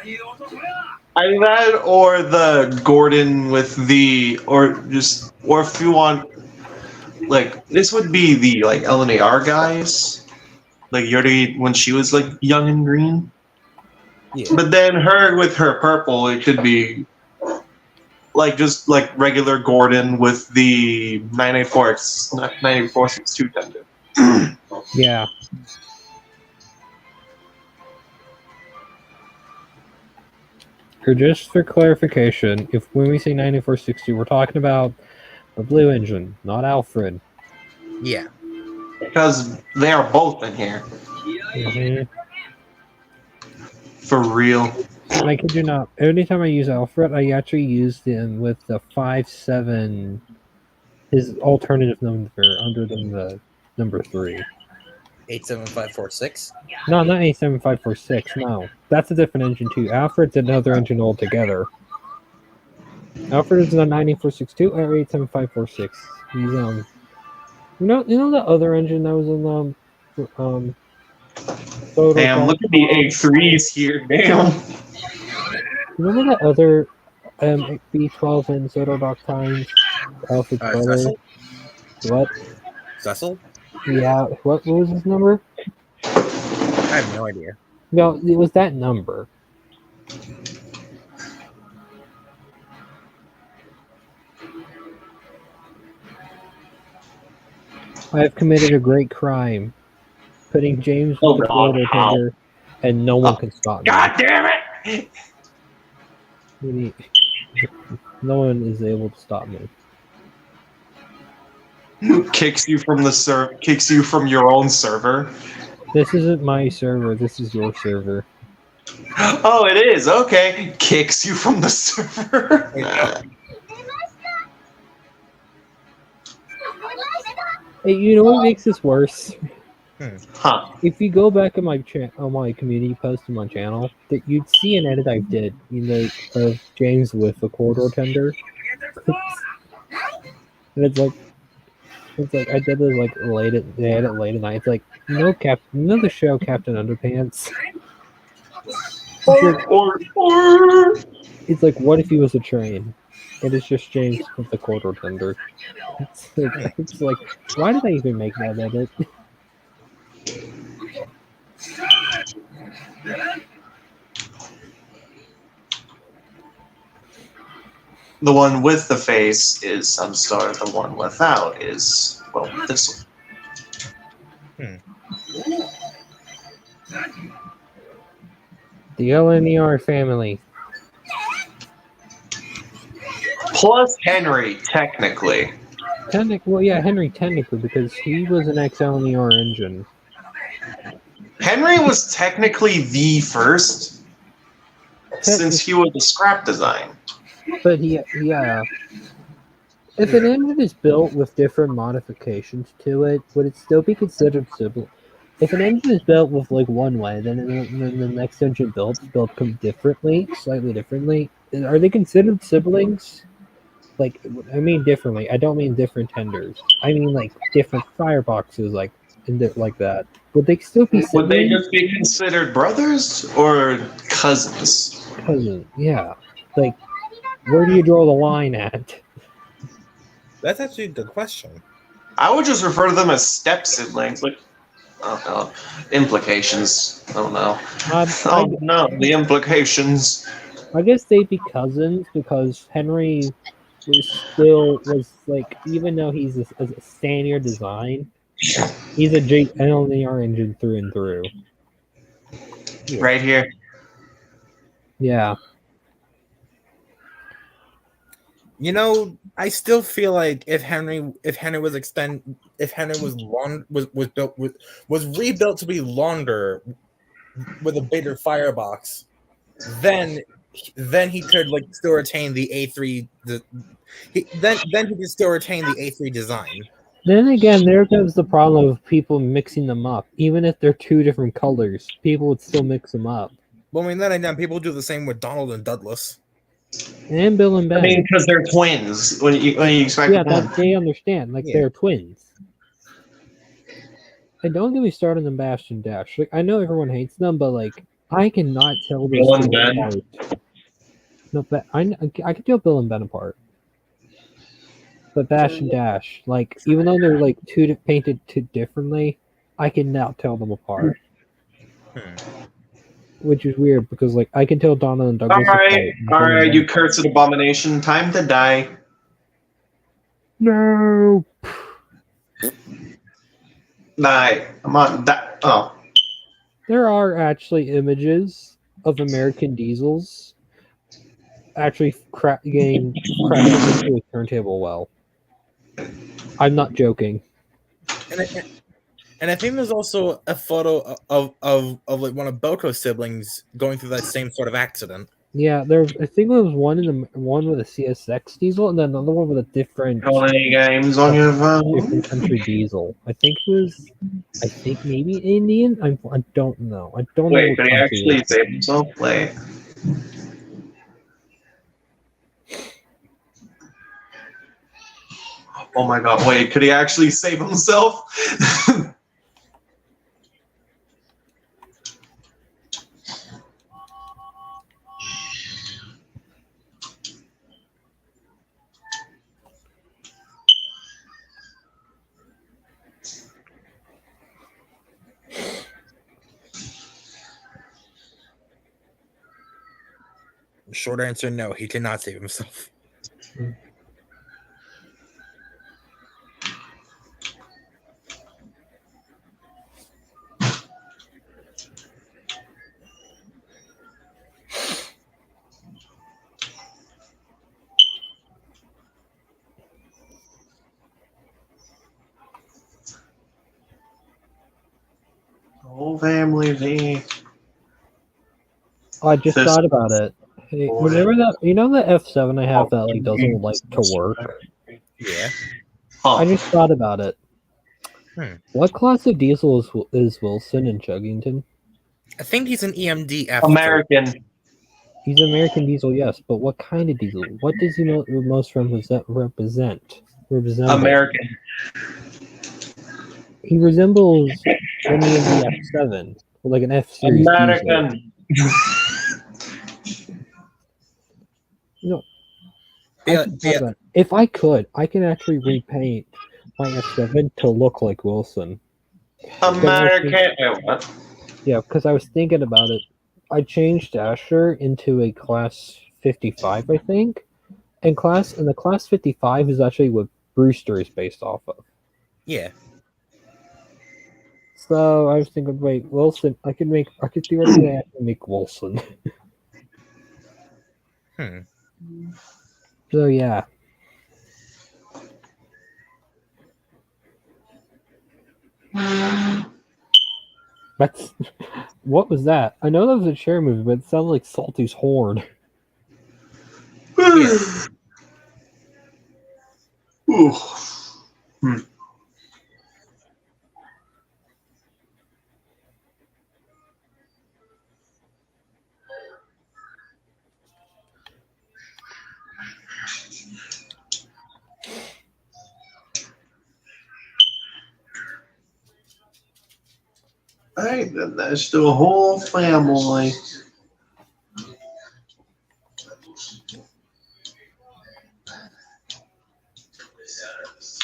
Either that or the Gordon with the, or if you want, like, this would be the, like, LNAR guys. Like, Yuri when she was, like, young and green. Yeah. But then her with her purple, it could be, like, just, like, regular Gordon with the 98462 tender. Yeah. Or just for clarification, when we say 9460, we're talking about the blue engine, not Alfred. Yeah. Because they are both in here. Mm-hmm. For real. And I kid you not, anytime I use Alfred, I actually use him with the 5-7, his alternative number under the number 3. 87546. No, not 87546, no. That's a different engine too. Alfred's another engine altogether. Alfred is a 9462 or 87546. He's you know the other engine that was in Total Damn, look at the A3s here. Damn. Remember that other B12 in Zotodoc Times? Alfred's brother? Cecil? What? Cecil? Yeah, what was his number? I have no idea. No, it was that number. I have committed a great crime, putting James with the quarter tender, and no one can stop me. God damn it! No one is able to stop me. Kicks you from the kicks you from your own server. This isn't my server. This is your server. Oh, it is. Okay, kicks you from the server. Hey, you know what makes this worse? Huh? If you go back on my community post on my channel, that you'd see an edit I did, of James with the corridor tender, and it's like I did it like late at night. It's like the show Captain Underpants. It's like, what if he was a train? And it's just James with the corridor tender. It's like, why did I even make that edit? The one with the face is Sunstar. The one without is, well, this one. The LNER family. Plus Henry, technically. Henry technically, because he was an ex-LNER engine. Henry was technically the first, since he was a scrap design. But yeah. If an engine is built with different modifications to it, would it still be considered sibling? If an engine is built with like one way, then the next engine built slightly differently, are they considered siblings? Like, I mean differently. I don't mean different tenders. I mean like different fireboxes, like that. Would they still be siblings? Would they just be considered brothers or cousins? Cousins, yeah. Like, where do you draw the line at? That's actually a good question. I would just refer to them as step siblings. Like, oh no, implications. Oh no. Oh no, the implications. I guess they'd be cousins because Henry was like, even though he's a standard design, he's a LNR engine through and through. Right here. Yeah. You know, I still feel like if Henry was rebuilt to be longer with a bigger firebox, then he could like still retain the A3 then he could still retain the A3 design. Then again, there goes the problem of people mixing them up. Even if they're two different colors, people would still mix them up. Well, I mean, then again, people do the same with Donald and Douglas. And Bill and Ben. I mean, because they're twins. When you expect yeah, them. that they understand. Like, they're twins. And don't get me started on Bash and Dash. Like, I know everyone hates them, but like, I cannot tell those Bill and two Ben? apart. No, but I can tell Bill and Ben apart. But Bash and Dash, like, even though they're like painted too differently, I can now tell them apart. Which is weird because, like, I can tell Donald and Douglas apart. All right, you cursed abomination. Time to die. No. Die. Come on. Oh. There are actually images of American Diesels actually getting crashed into a turntable well. I'm not joking. And I think there's also a photo of like one of Belko's siblings going through that same sort of accident. Yeah, I think there was one with a CSX diesel and then another one with a different Any games on your phone? different country diesel. I think maybe Indian. I don't know. I don't know. Wait, what did he country actually it is. save himself? Wait. Oh my god, wait, could he actually save himself? Short answer: no, he did not save himself. Whole family V. I just This- thought about it. Hey, whenever that, the F7 I have that like doesn't like to work. Yeah. I just thought about it. What class of diesel is Wilson in Chuggington? I think he's an EMD after. American. He's American diesel, yes, but what kind of diesel? What does he most represent? American. He resembles an EMD F7, like an F series diesel. American. If I could, I can actually repaint my F7 to look like Wilson. American. Wait, what? Yeah, because I was thinking about it. I changed Dasher into a class 55, I think. And the class 55 is actually what Brewster is based off of. Yeah. So I was thinking, wait, Wilson. I could theoretically make Wilson. So yeah. That's what was that? I know that was a chair movie, but it sounded like Salty's horn. Ooh. I did this to a whole family.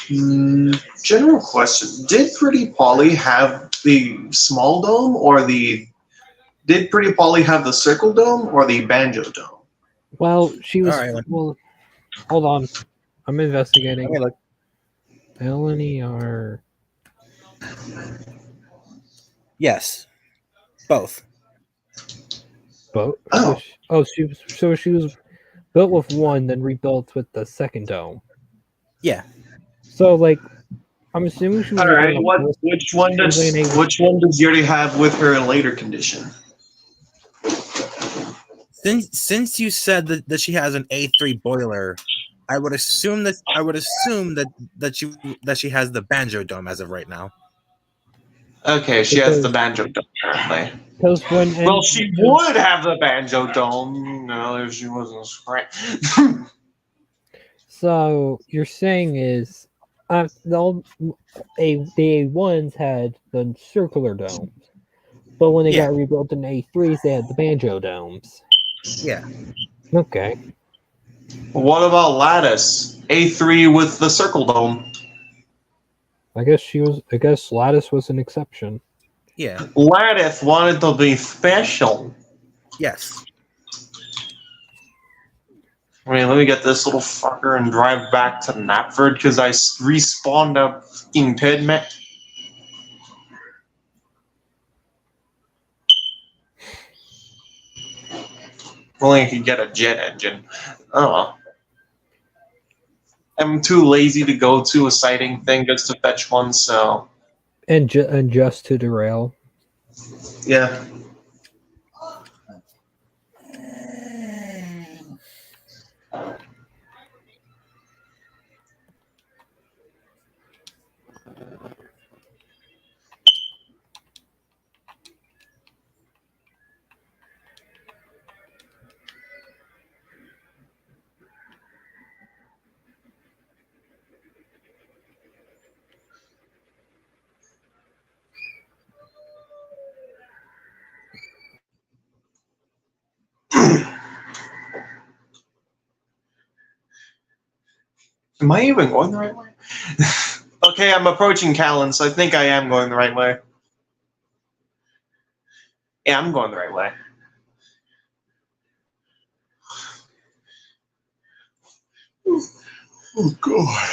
General question: did Pretty Polly have the small dome, or did Pretty Polly have the circle dome or the banjo dome? Well, she was. All right, Well, hold on. I'm investigating. okay, look. Melanie R. Yes, both. Boat. Oh. She was. So she was built with one, then rebuilt with the second dome. Yeah. So, like, I'm assuming she was. All like, right. on the Which one does Yuri have with her later condition? Since you said that she has an A3 boiler, I would assume that she has the banjo dome as of right now. Okay, she has the banjo dome currently. Because when Well, she would have the banjo dome, if she wasn't scratched. So you're saying is, the A1s had the circular domes, but when they Yeah. got rebuilt in A3s, they had the banjo domes. Yeah. Okay. What about Lattice? A3 with the circle dome. I guess Lattice was an exception. Yeah. Lattice wanted to be special. Yes. I mean, let me get this little fucker and drive back to Knapford because I respawned a fucking Pidmet. Only I could get a jet engine. Oh well. I'm too lazy to go to a sighting thing just to fetch one, so And just to derail. yeah. Am I even going the right way? Okay, I'm approaching Callan, so I think I am going the right way. Yeah, I'm going the right way. Oh, God.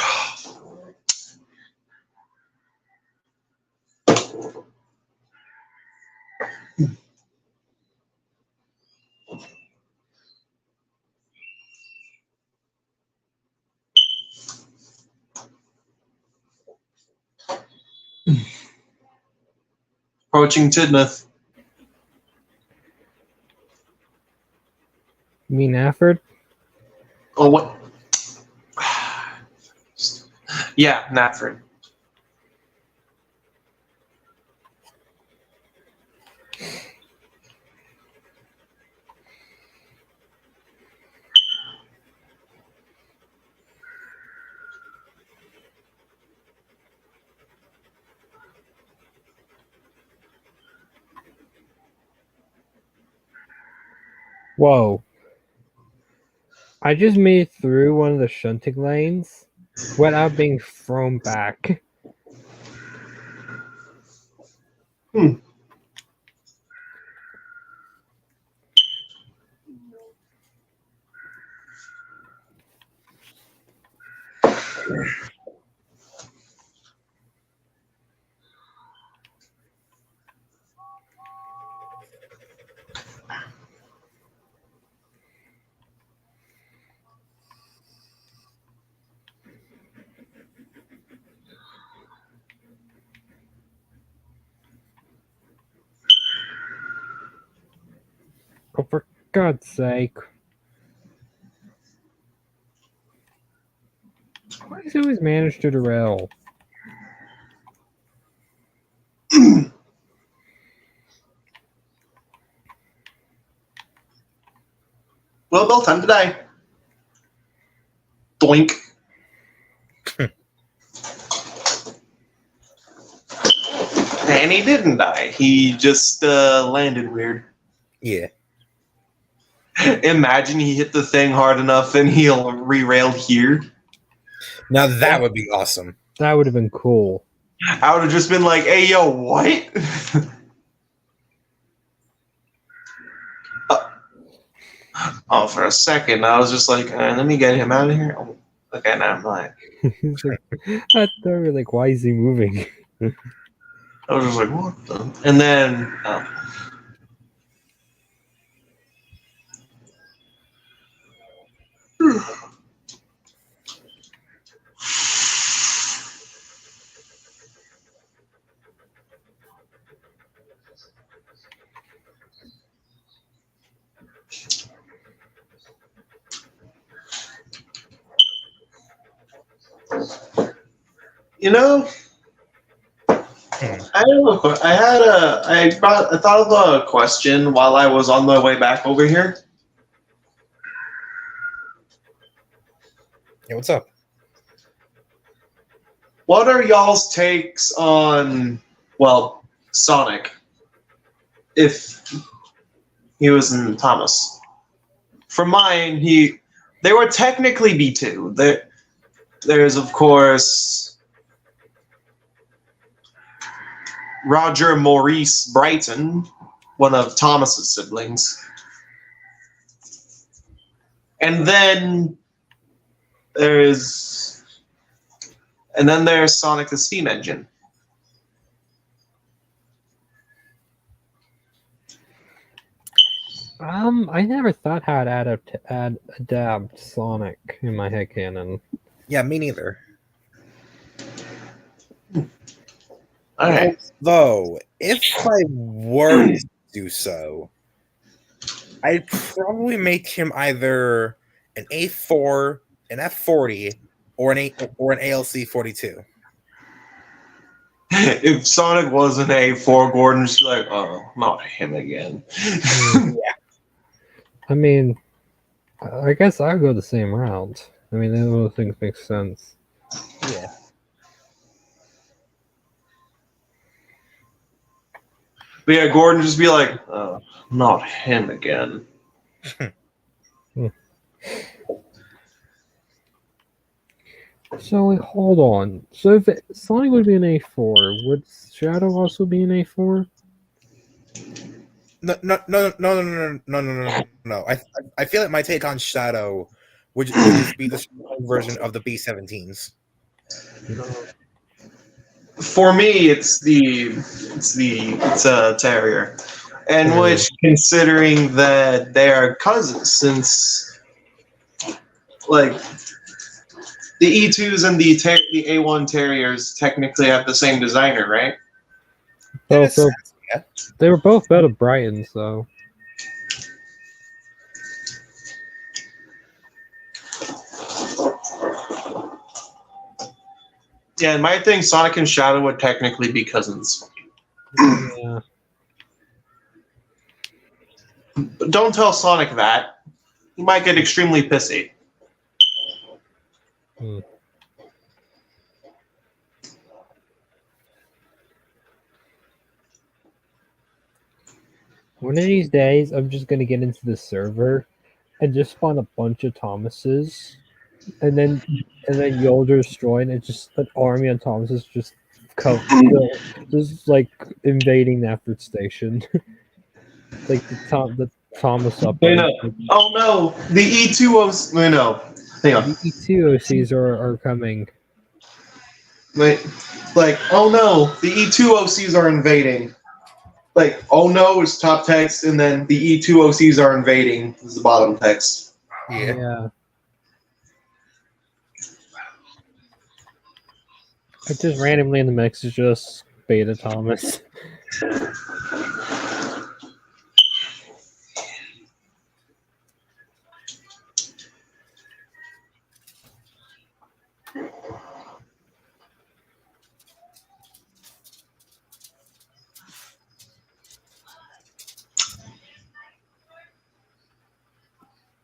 Approaching Tidmouth. You mean Afford? Oh, what? Yeah, Knapford. Whoa. I just made it through one of the shunting lanes without being thrown back. Oh, for God's sake. Why does he always manage to derail? Well, Bill, time to die. Doink. And he didn't die. He just landed weird. Yeah. Imagine he hit the thing hard enough and he'll re-railed here. Now that would be awesome. That would have been cool. I would have just been like, "Hey, yo, what?" Oh, for a second, I was just like, "Let me get him out of here." Oh, okay, now I'm like, He's like, I thought we were like, why is he moving? I was just like, "What the?" And then, you know, I thought of a question while I was on my way back over here. Yeah, what's up? What are y'all's takes on, well, Sonic, if he was in Thomas? For mine, they were technically B2. There's, of course, Roger Maurice Brighton, one of Thomas's siblings. And then there's Sonic the Steam Engine. I never thought how to adapt Sonic in my headcanon. Yeah, me neither. Alright. Though, if I were to do so, I'd probably make him either an A4, an F40, or an ALC 42. If Sonic wasn't A4, Gordon's like, oh, not him again. I mean, I guess I'd go the same route. I mean, those things make sense. Yeah. But yeah, Gordon just be like, oh, not him again. So wait, hold on. So if Sonic would be an A4, would Shadow also be an A4? No. I feel like my take on Shadow would just be the strong version of the B-17s. For me, it's a terrier, and which, considering that they are cousins, since like the E2s and the A1 terriers technically have the same designer, right? So they were both out of Brighton, so. Yeah, and my thing, Sonic and Shadow would technically be cousins. Yeah. But don't tell Sonic that. He might get extremely pissy. One of these days, I'm just gonna get into the server and just spawn a bunch of Thomases, and then you'll destroy it, and just an army of Thomases just like invading the effort station, like the Thomas up. Wait, no. Oh no, the E2Os. Wait, no. Hang on. The E2OCs are coming. Wait, like, oh no, the E2OCs are invading. Like, oh no is top text, and then the E2OCs are invading is the bottom text. Yeah. I just randomly in the mix is just Beta Thomas.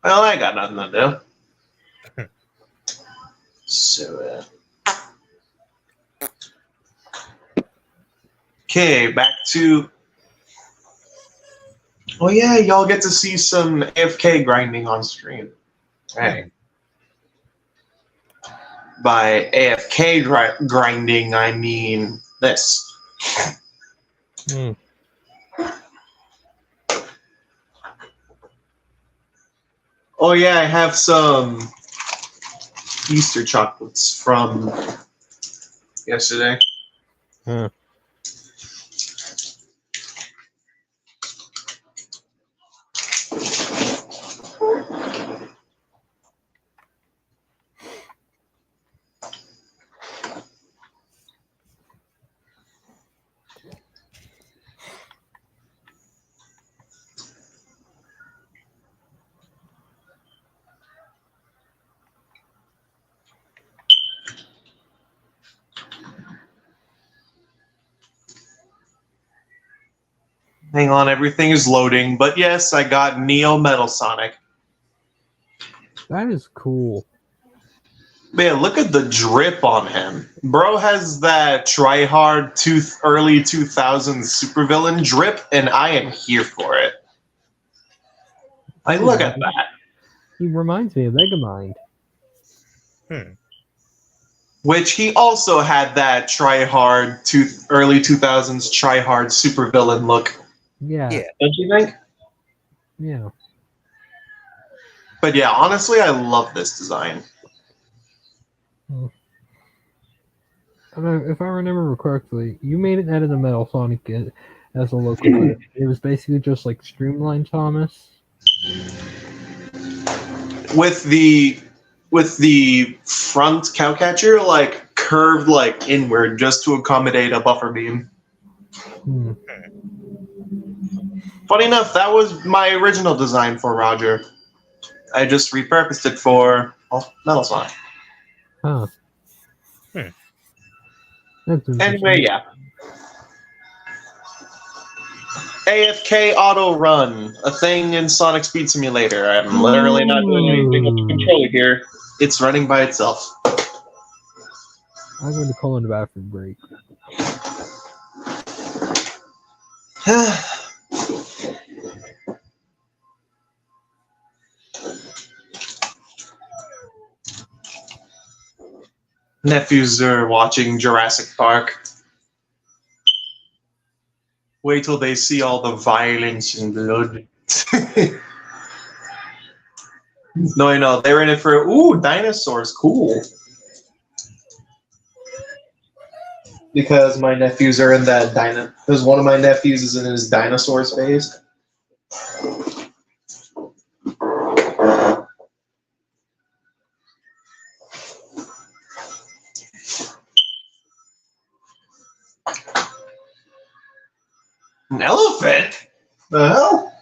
Well, I got nothing to do. So, okay, back to. Oh yeah, y'all get to see some AFK grinding on stream. Right. By AFK grinding, I mean this. Hmm. Oh yeah, I have some Easter chocolates from yesterday. Huh. Hang on, everything is loading. But yes, I got Neo Metal Sonic. That is cool. Man, look at the drip on him. Bro has that try-hard early 2000s supervillain drip, and I am here for it. Like, look at that. He reminds me of Megamind. Which he also had that try-hard early 2000s try-hard supervillain look. Yeah. Yeah. Don't you think? Yeah. But yeah, honestly, I love this design. If I remember correctly, you made it out of the Metal Sonic as a local. It was basically just like Streamline Thomas. With the front cowcatcher like curved like inward just to accommodate a buffer beam. Hmm. Funny enough, that was my original design for Roger. I just repurposed it for Metal Sonic. Huh. That's interesting. Anyway, yeah. AFK auto run, a thing in Sonic Speed Simulator. I'm literally not doing anything with the controller here. It's running by itself. I'm going to call in the bathroom break. Nephews are watching Jurassic Park. Wait till they see all the violence and blood. No, they're in it for dinosaurs, cool. Because my nephews are in that because one of my nephews is in his dinosaurs phase. An elephant? The hell?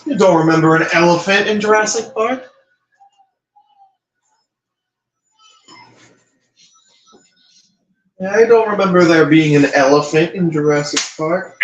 You don't remember an elephant in Jurassic Park? Yeah, I don't remember there being an elephant in Jurassic Park.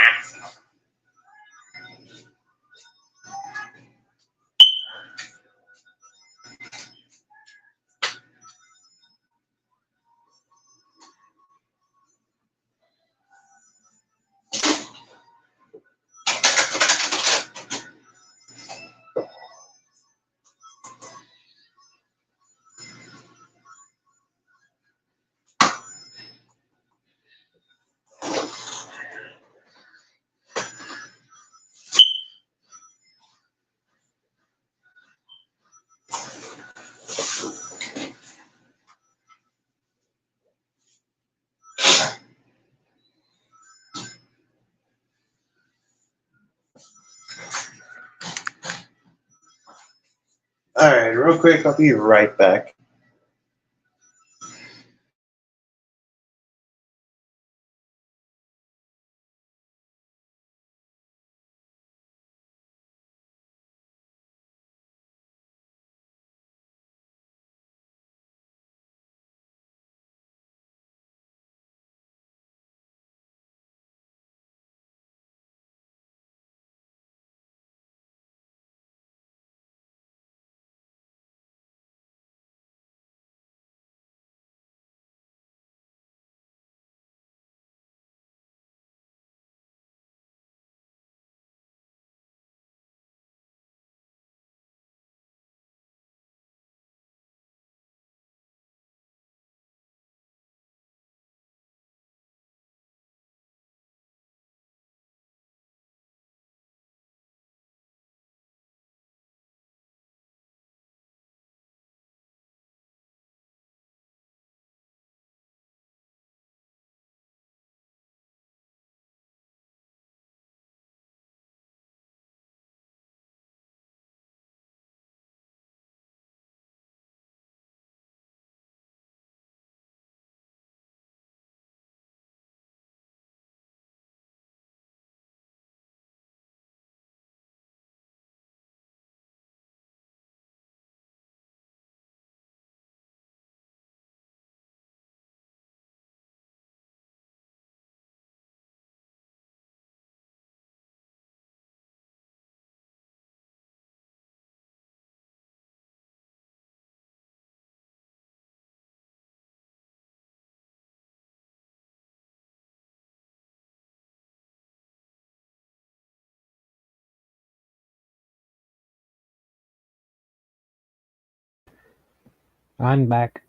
Alright, real quick, I'll be right back. I'm back.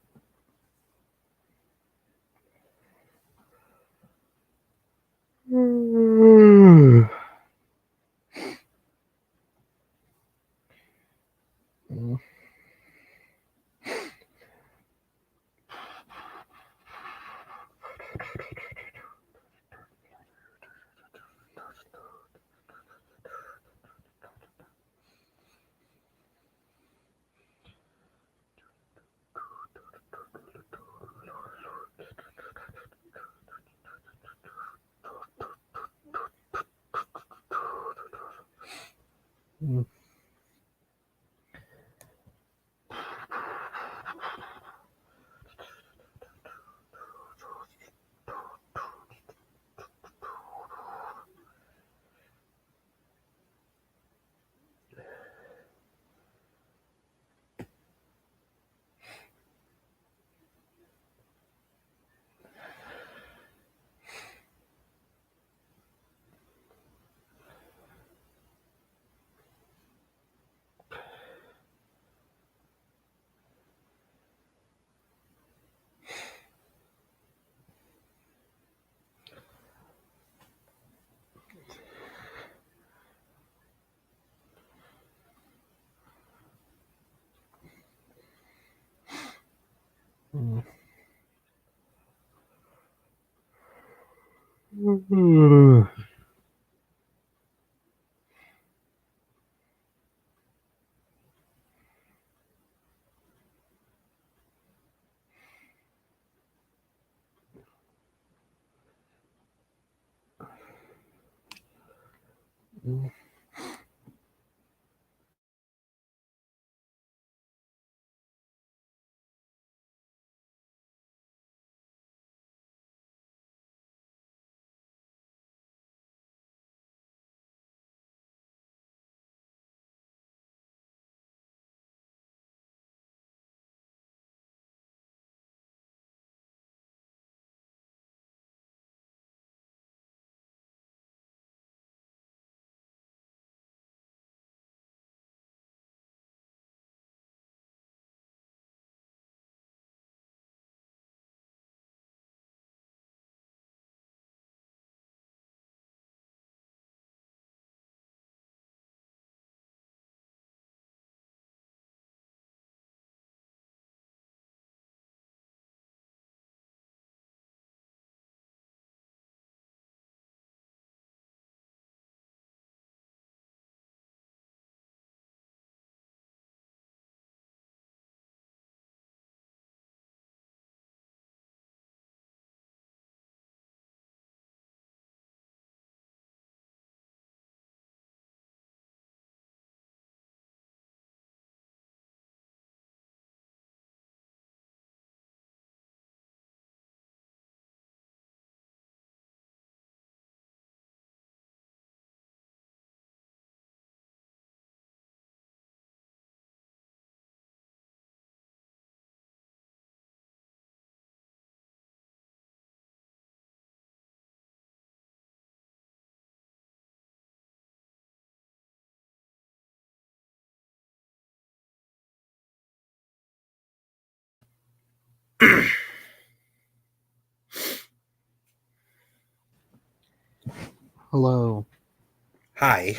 Hello. Hi.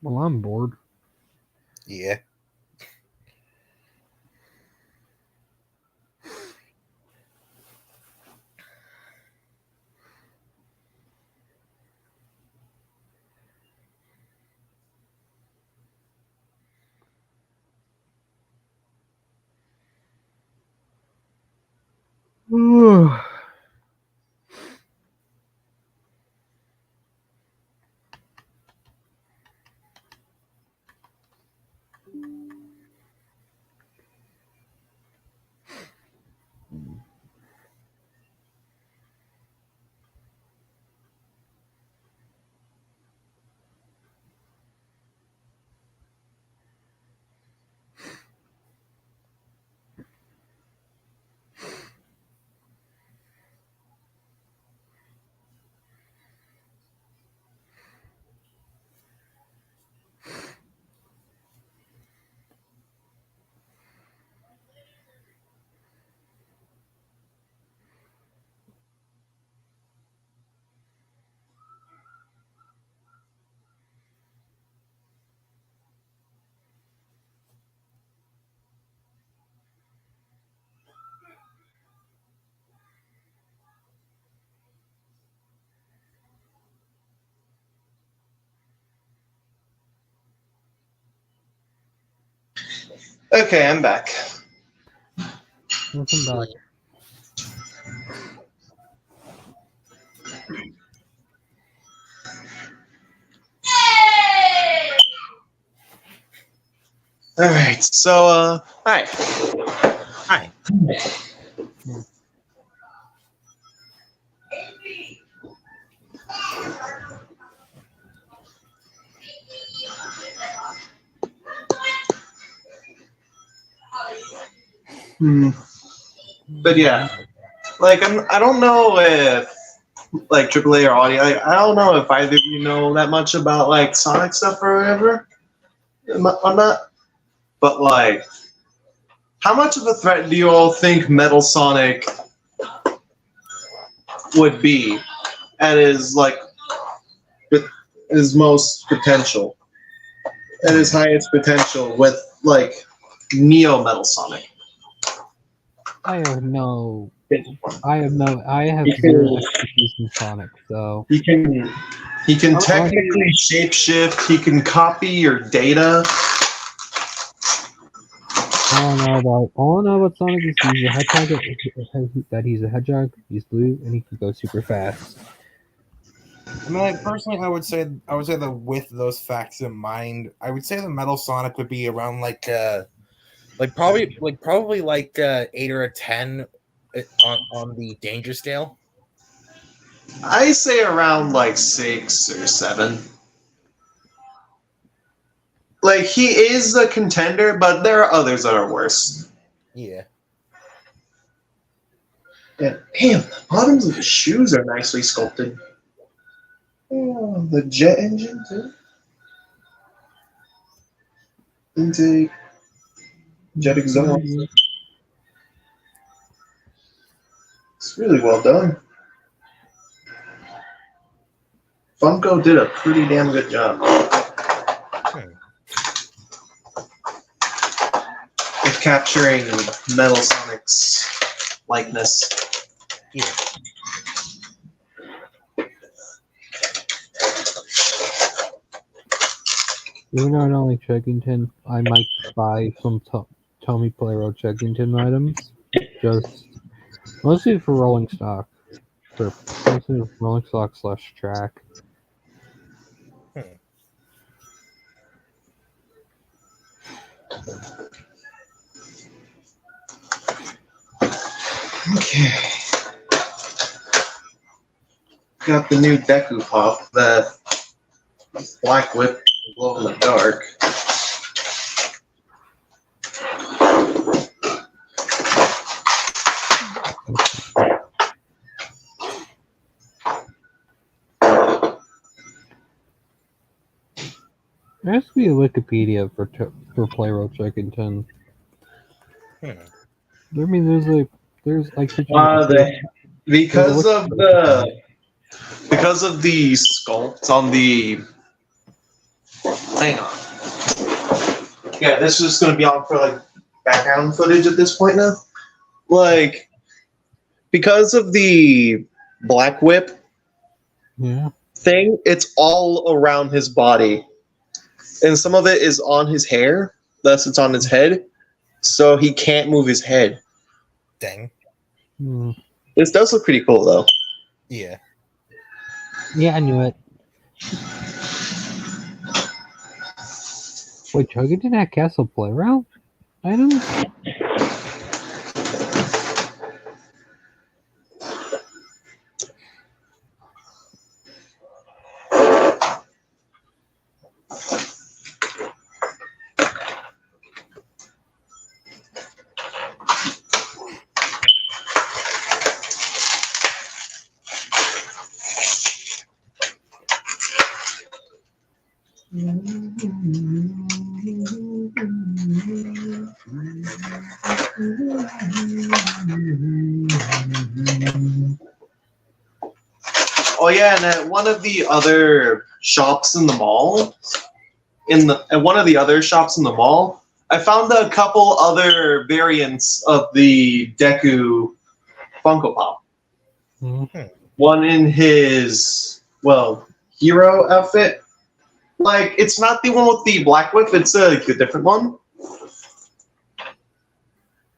Well, I'm bored. Yeah. Okay, I'm back. Welcome back. All right. So, hi. Hi. But yeah, like I don't know if like AAA or audio. I don't know if either of you know that much about like Sonic stuff or whatever. On that, but like, how much of a threat do you all think Metal Sonic would be at his like with his most potential, at his highest potential with like Neo Metal Sonic? I have zero He expertise in Sonic, so He can Oh, technically shapeshift. He can copy your data. all I know about Sonic is he's a hedgehog. He's a hedgehog. He's blue, and he can go super fast. I mean, like, personally, I would say that with those facts in mind, I would say the Metal Sonic would be around probably 8 or a 10 on the danger scale. I say around like 6 or 7. Like he is a contender, but there are others that are worse. Yeah. Yeah. Damn, the bottoms of the shoes are nicely sculpted. Oh, the jet engine too. Intake, jet exhaust. It's really well done. Funko did a pretty damn good job of capturing Metal Sonic's likeness. Yeah. Even though I don't like Chuggington, I might buy some Tommy Playro Chuggington items, just mostly for rolling stock, mostly rolling stock / track. Okay. Got the new Deku Pop, that Black Whip glow in the dark. There has to be a Wikipedia for Playro Chuggington. I mean, there's Because of the sculpt on the. Hang on. Yeah, this is going to be on for like background footage at this point now. Like, because of the Black Whip thing, it's all around his body, and some of it is on his hair. Thus, it's on his head, so he can't move his head. Dang. This does look pretty cool, though. Yeah. Yeah, I knew it. Wait, Chuggington had Castle Playround items? Oh yeah, and at one of the other shops in the mall, I found a couple other variants of the Deku Funko Pop. One in his hero outfit. Like, it's not the one with the black whip; it's a different one.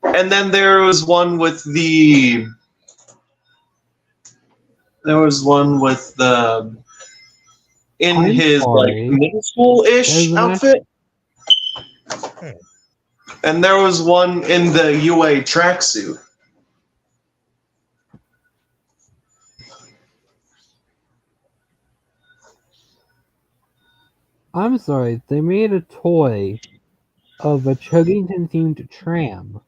And then there was one with the. There was one with the. In I'm his sorry. middle school-ish There's an outfit. And there was one in the UA tracksuit. I'm sorry. They made a toy of a Chuggington themed tram.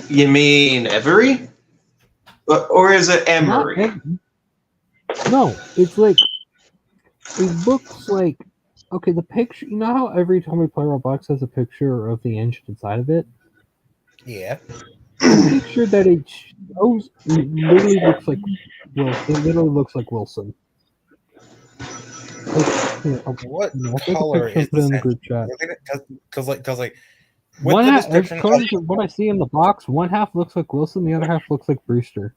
You mean Every? Or is it Not Emery? No, it's like it looks like okay. The picture, you know how every time we play Roblox has a picture of the engine inside of it. Yeah. The picture that it shows literally looks like Wilson. It literally looks like Wilson. Like, here, What I'll take a color picture is and put it in the this? group chat. Because with One the half, description, according to what I see in the box, one half looks like Wilson, the other half looks like Brewster.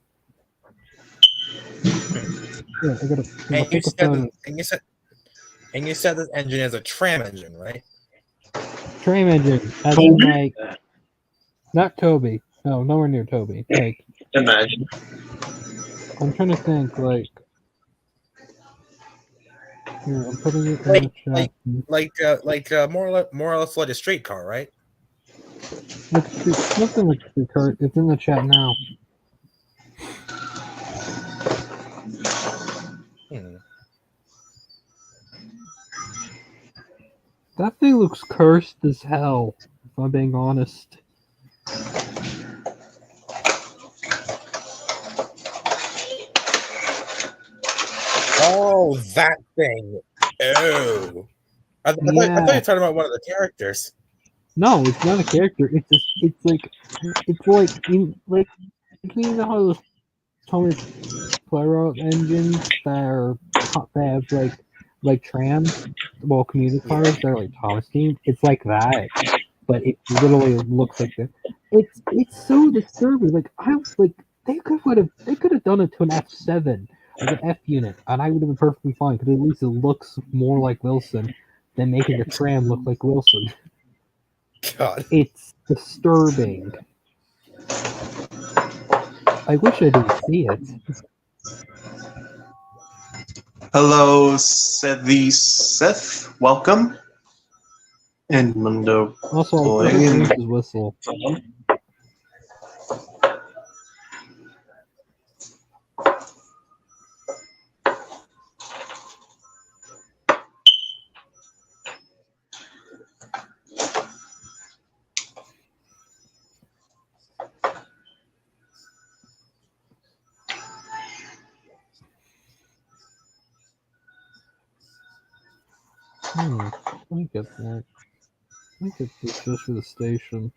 Yeah, I gotta and you take a said photo. and you said this engine is a tram engine, right? Tram engine, as in like, not Toby. No, nowhere near Toby. Like, Imagine. I'm trying to think. Like, here, I'm putting it in the chat. More or less like a street car, right? It's nothing like the cart. It's in the chat now. That thing looks cursed as hell, if I'm being honest. Oh, that thing. Oh. I thought you were talking about one of the characters. No, it's not a character. It's like you know how those Tommy Player engines that have like trams, well, commuter cars, they're like Thomas themed. It's like that, but it literally looks like that. It's so disturbing. Like they could have done it to an F7, like an F unit, and I would have been perfectly fine because at least it looks more like Wilson than making a tram look like Wilson. God, it's disturbing. I wish I didn't see it. Hello, Seth. Welcome. And Mundo. Also, I'll put it his whistle. Let me get that. I think it's just for the station.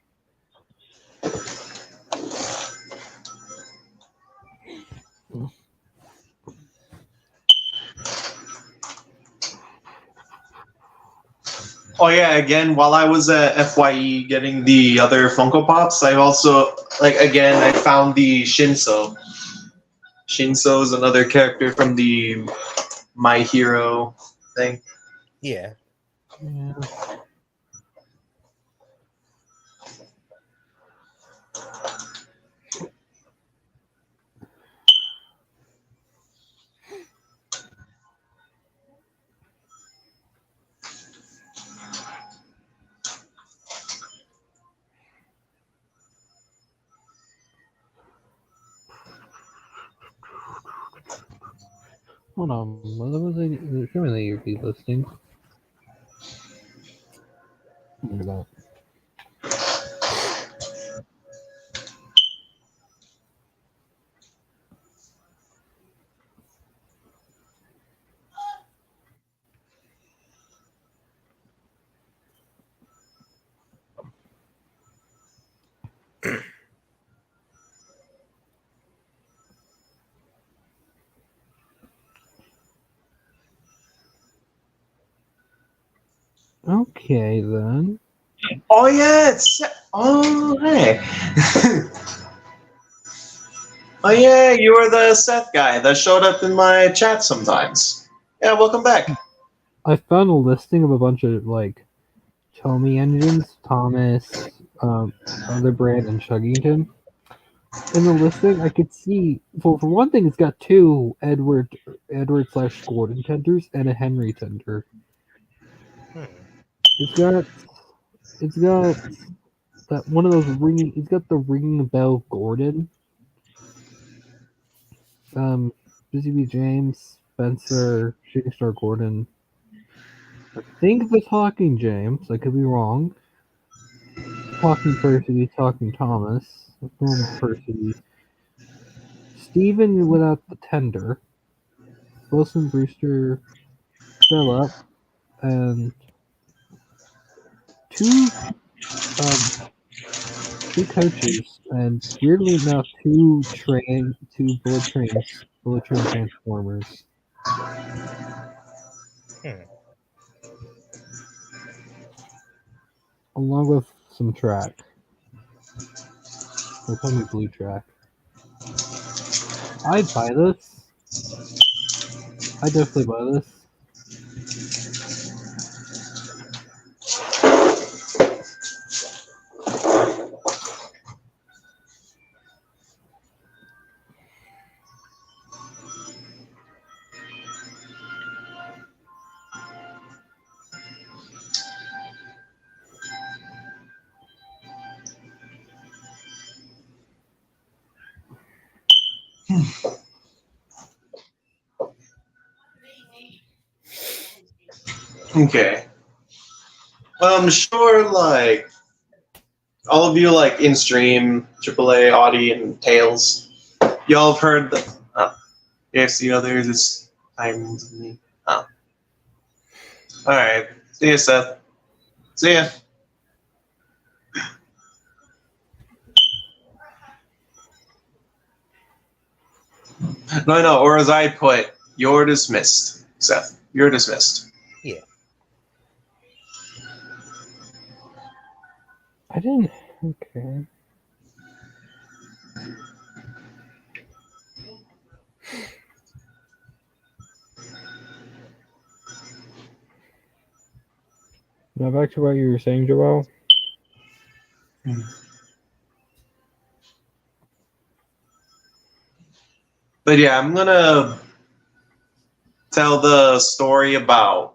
Oh yeah, again, while I was at FYE getting the other Funko Pops, I also I found the Shinso. Shinso is another character from the My Hero thing. Yeah. Hold on, what was I showing the earpiece listing? Look at that. Okay then. Oh yeah, hey. Oh yeah, you were the Seth guy that showed up in my chat sometimes. Yeah, welcome back. I found a listing of a bunch of like Tommy Engines, Thomas, Other Brand, and Chuggington. In the listing, I could see. Well, for one thing, it's got two Edward/Gordon tenders and a Henry tender. It's got that one of those ringing. It's got the ringing bell Gordon. Busy Bee James, Spencer, Shooting Star Gordon. I think the Talking James. I could be wrong. Talking Percy, Talking Thomas, Normal Percy. Steven without the tender. Wilson Brewster, Phillip, and two coaches, and weirdly enough, two bullet train transformers. Along with some track. They call me Blue Track. I'd buy this. I'd definitely buy this. Okay. Well, I'm sure, like, all of you, like, in stream, AAA, Audi, and Tails, y'all have heard the. Yes, the others, it's Irons and me. Oh. Alright. See ya, Seth. See ya. No, or as I put, you're dismissed, Seth. You're dismissed. Yeah. I didn't. Okay. Now back to what you were saying, Joel. But yeah, I'm gonna tell the story about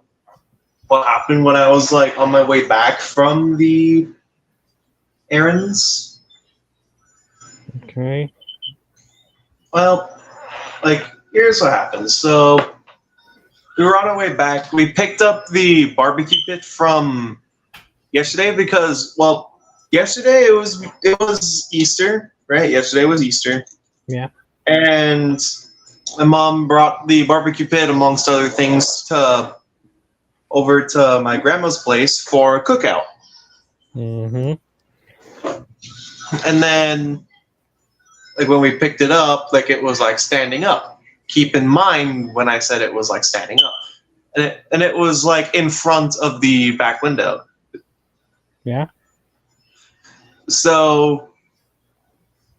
what happened when I was like on my way back from the errands. Okay. Well, like, here's what happened. So we were on our way back. We picked up the barbecue pit from yesterday because, well, yesterday it was Easter, right? Yesterday was Easter. Yeah. And my mom brought the barbecue pit, amongst other things, over to my grandma's place for a cookout. Mm-hmm. And then, like, when we picked it up, like, it was like standing up. Keep in mind when I said it was like standing up, and it was like in front of the back window. Yeah. So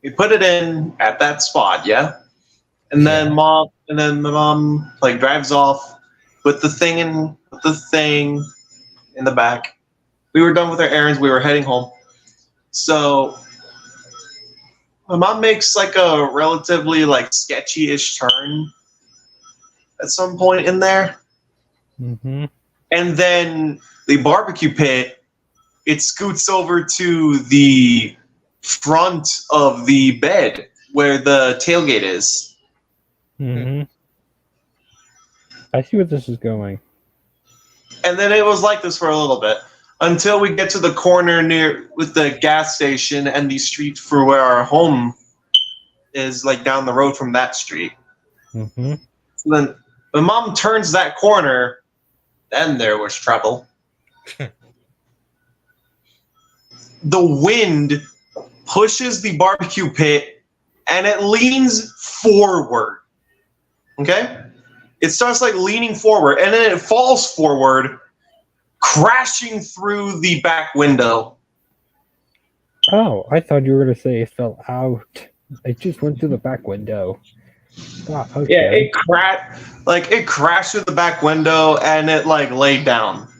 we put it in at that spot, yeah. And then my mom like drives off with the thing in the back. We were done with our errands. We were heading home. So my mom makes like a relatively like sketchy-ish turn at some point in there. Mm-hmm. And then the barbecue pit, it scoots over to the front of the bed where the tailgate is. Mm-hmm. I see where this is going. And then it was like this for a little bit until we get to the corner near with the gas station and the street for where our home is, like down the road from that street. Mm-hmm. So then when mom turns that corner, then there was trouble. The wind pushes the barbecue pit and it leans forward. Okay? It starts like leaning forward and then it falls forward, crashing through the back window. Oh, I thought you were going to say it fell out. It just went through the back window. Oh, okay. Yeah, it crashed through the back window and it like laid down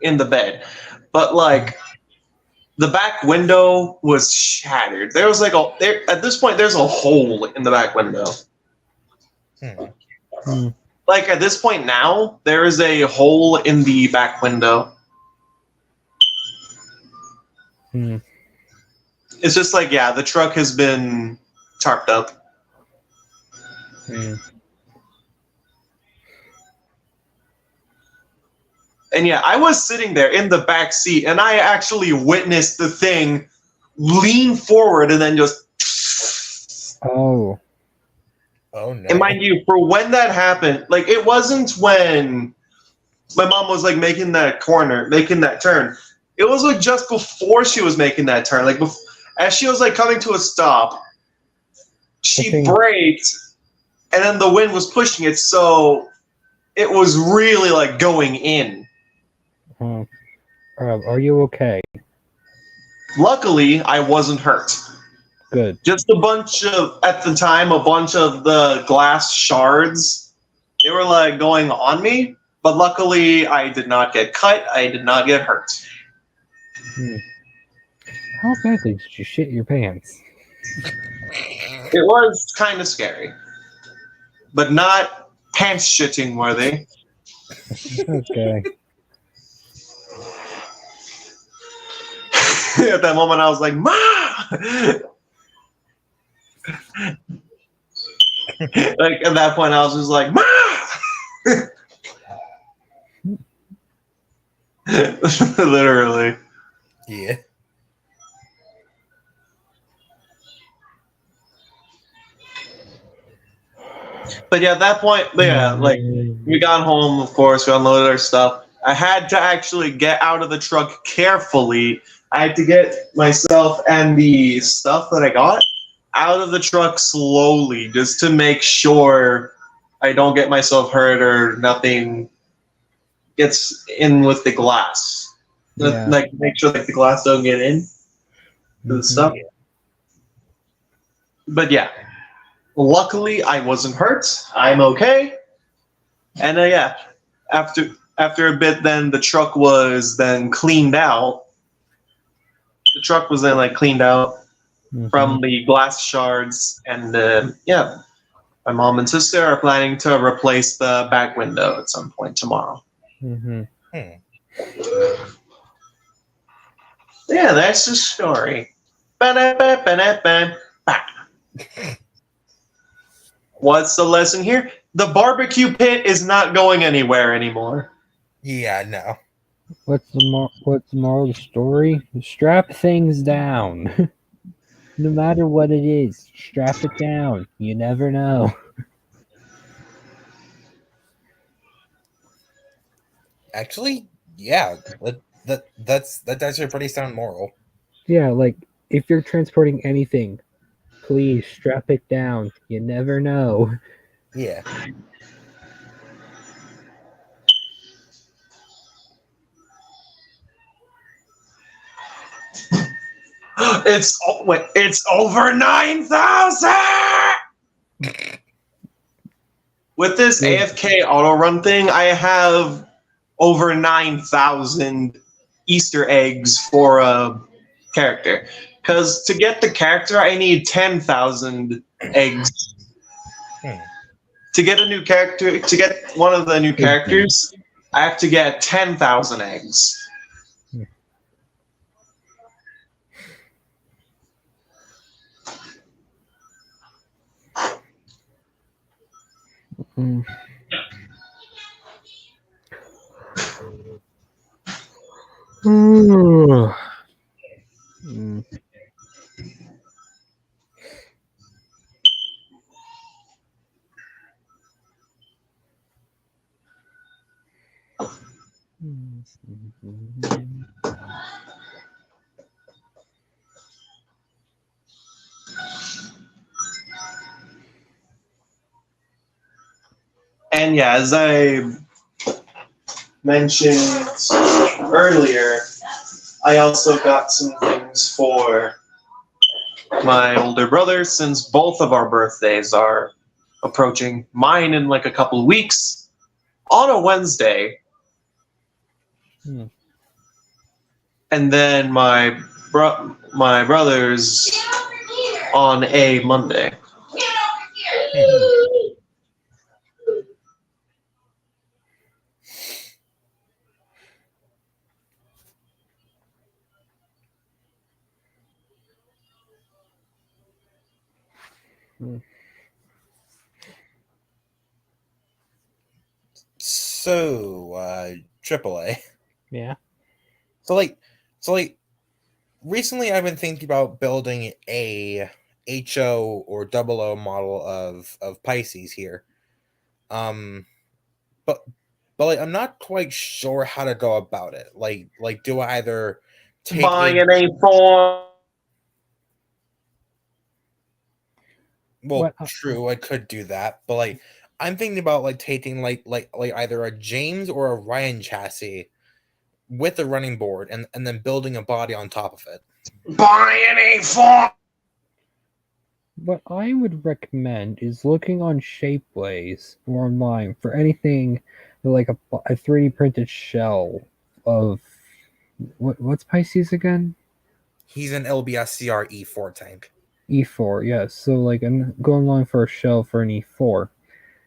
in the bed. but like the back window was shattered. There was like at this point there's a hole in the back window. Like at this point now, there is a hole in the back window. It's just like, yeah, the truck has been tarped up. And yeah, I was sitting there in the back seat, and I actually witnessed the thing lean forward and then just. Oh. Oh no! And mind you, for when that happened, like it wasn't when my mom was like making that turn. It was like just before she was making that turn, like as she was like coming to a stop, she braked, and then the wind was pushing it, so it was really like going in. Are you okay? Luckily, I wasn't hurt. Good. Just at the bunch of the glass shards, they were like going on me, but luckily I did not get cut, I did not get hurt. How badly did you shit your pants? It was kind of scary, but not pants shitting worthy. Okay. At that moment I was like, Ma! Like at that point, I was just like, "Ma!" Literally. Yeah. But yeah, at that point, yeah, like we got home. Of course, we unloaded our stuff. I had to actually get out of the truck carefully. I had to get myself and the stuff that I got out of the truck slowly, just to make sure I don't get myself hurt or nothing gets in with the glass. Yeah. Like make sure like the glass don't get in to the stuff. But yeah, luckily I wasn't hurt. I'm okay. And yeah, after a bit, then the truck was then cleaned out. The truck was then like cleaned out from the glass shards, and yeah, my mom and sister are planning to replace the back window at some point tomorrow. Yeah, that's the story. What's the lesson here? The barbecue pit is not going anywhere anymore. Yeah, no. What's the moral of the story? Strap things down. No matter what it is, strap it down. You never know. Actually, yeah. That's actually a pretty sound moral. Yeah, like if you're transporting anything, please strap it down. You never know. Yeah. It's over 9,000. With this AFK auto run thing, I have over 9,000 Easter eggs for a character. Because to get the character, I need 10,000 eggs. To get a new character, to get one of the new characters, I have to get 10,000 eggs. And yeah, as I mentioned earlier, I also got some things for my older brother, since both of our birthdays are approaching. Mine in like a couple of weeks on a Wednesday. and then my brother's on a Monday. So, AAA. Yeah. So, recently I've been thinking about building a HO or double O model of Pisces here. But like, I'm not quite sure how to go about it. Like do I either take Buying a a form. well, What? true, I could do that, but like I'm thinking about like taking like either a James or a Ryan chassis with a running board and then building a body on top of it. Buying a form. What I would recommend is looking on Shapeways or online for anything like a 3D printed shell of what's Pisces again? He's an LBS CR E4 tank. E4, yes. So like, and go online for a shell for an E4.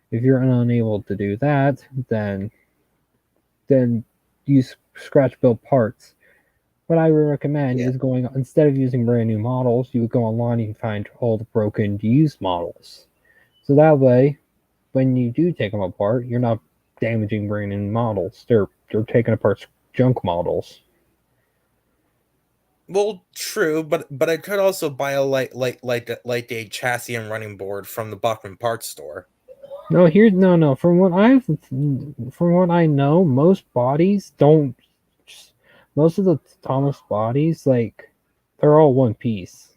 If you're unable to do that, then use scratch build parts. What I would recommend Yeah. is going, instead of using brand new models, you would go online and find all the broken used models. So that way, when you do take them apart, you're not damaging brand new models. They're taking apart junk models. Well, true, but I could also buy a like a chassis and running board from the Bachman parts store. No, here, no. From what I know, most bodies don't. Most of the Thomas bodies, like, they're all one piece.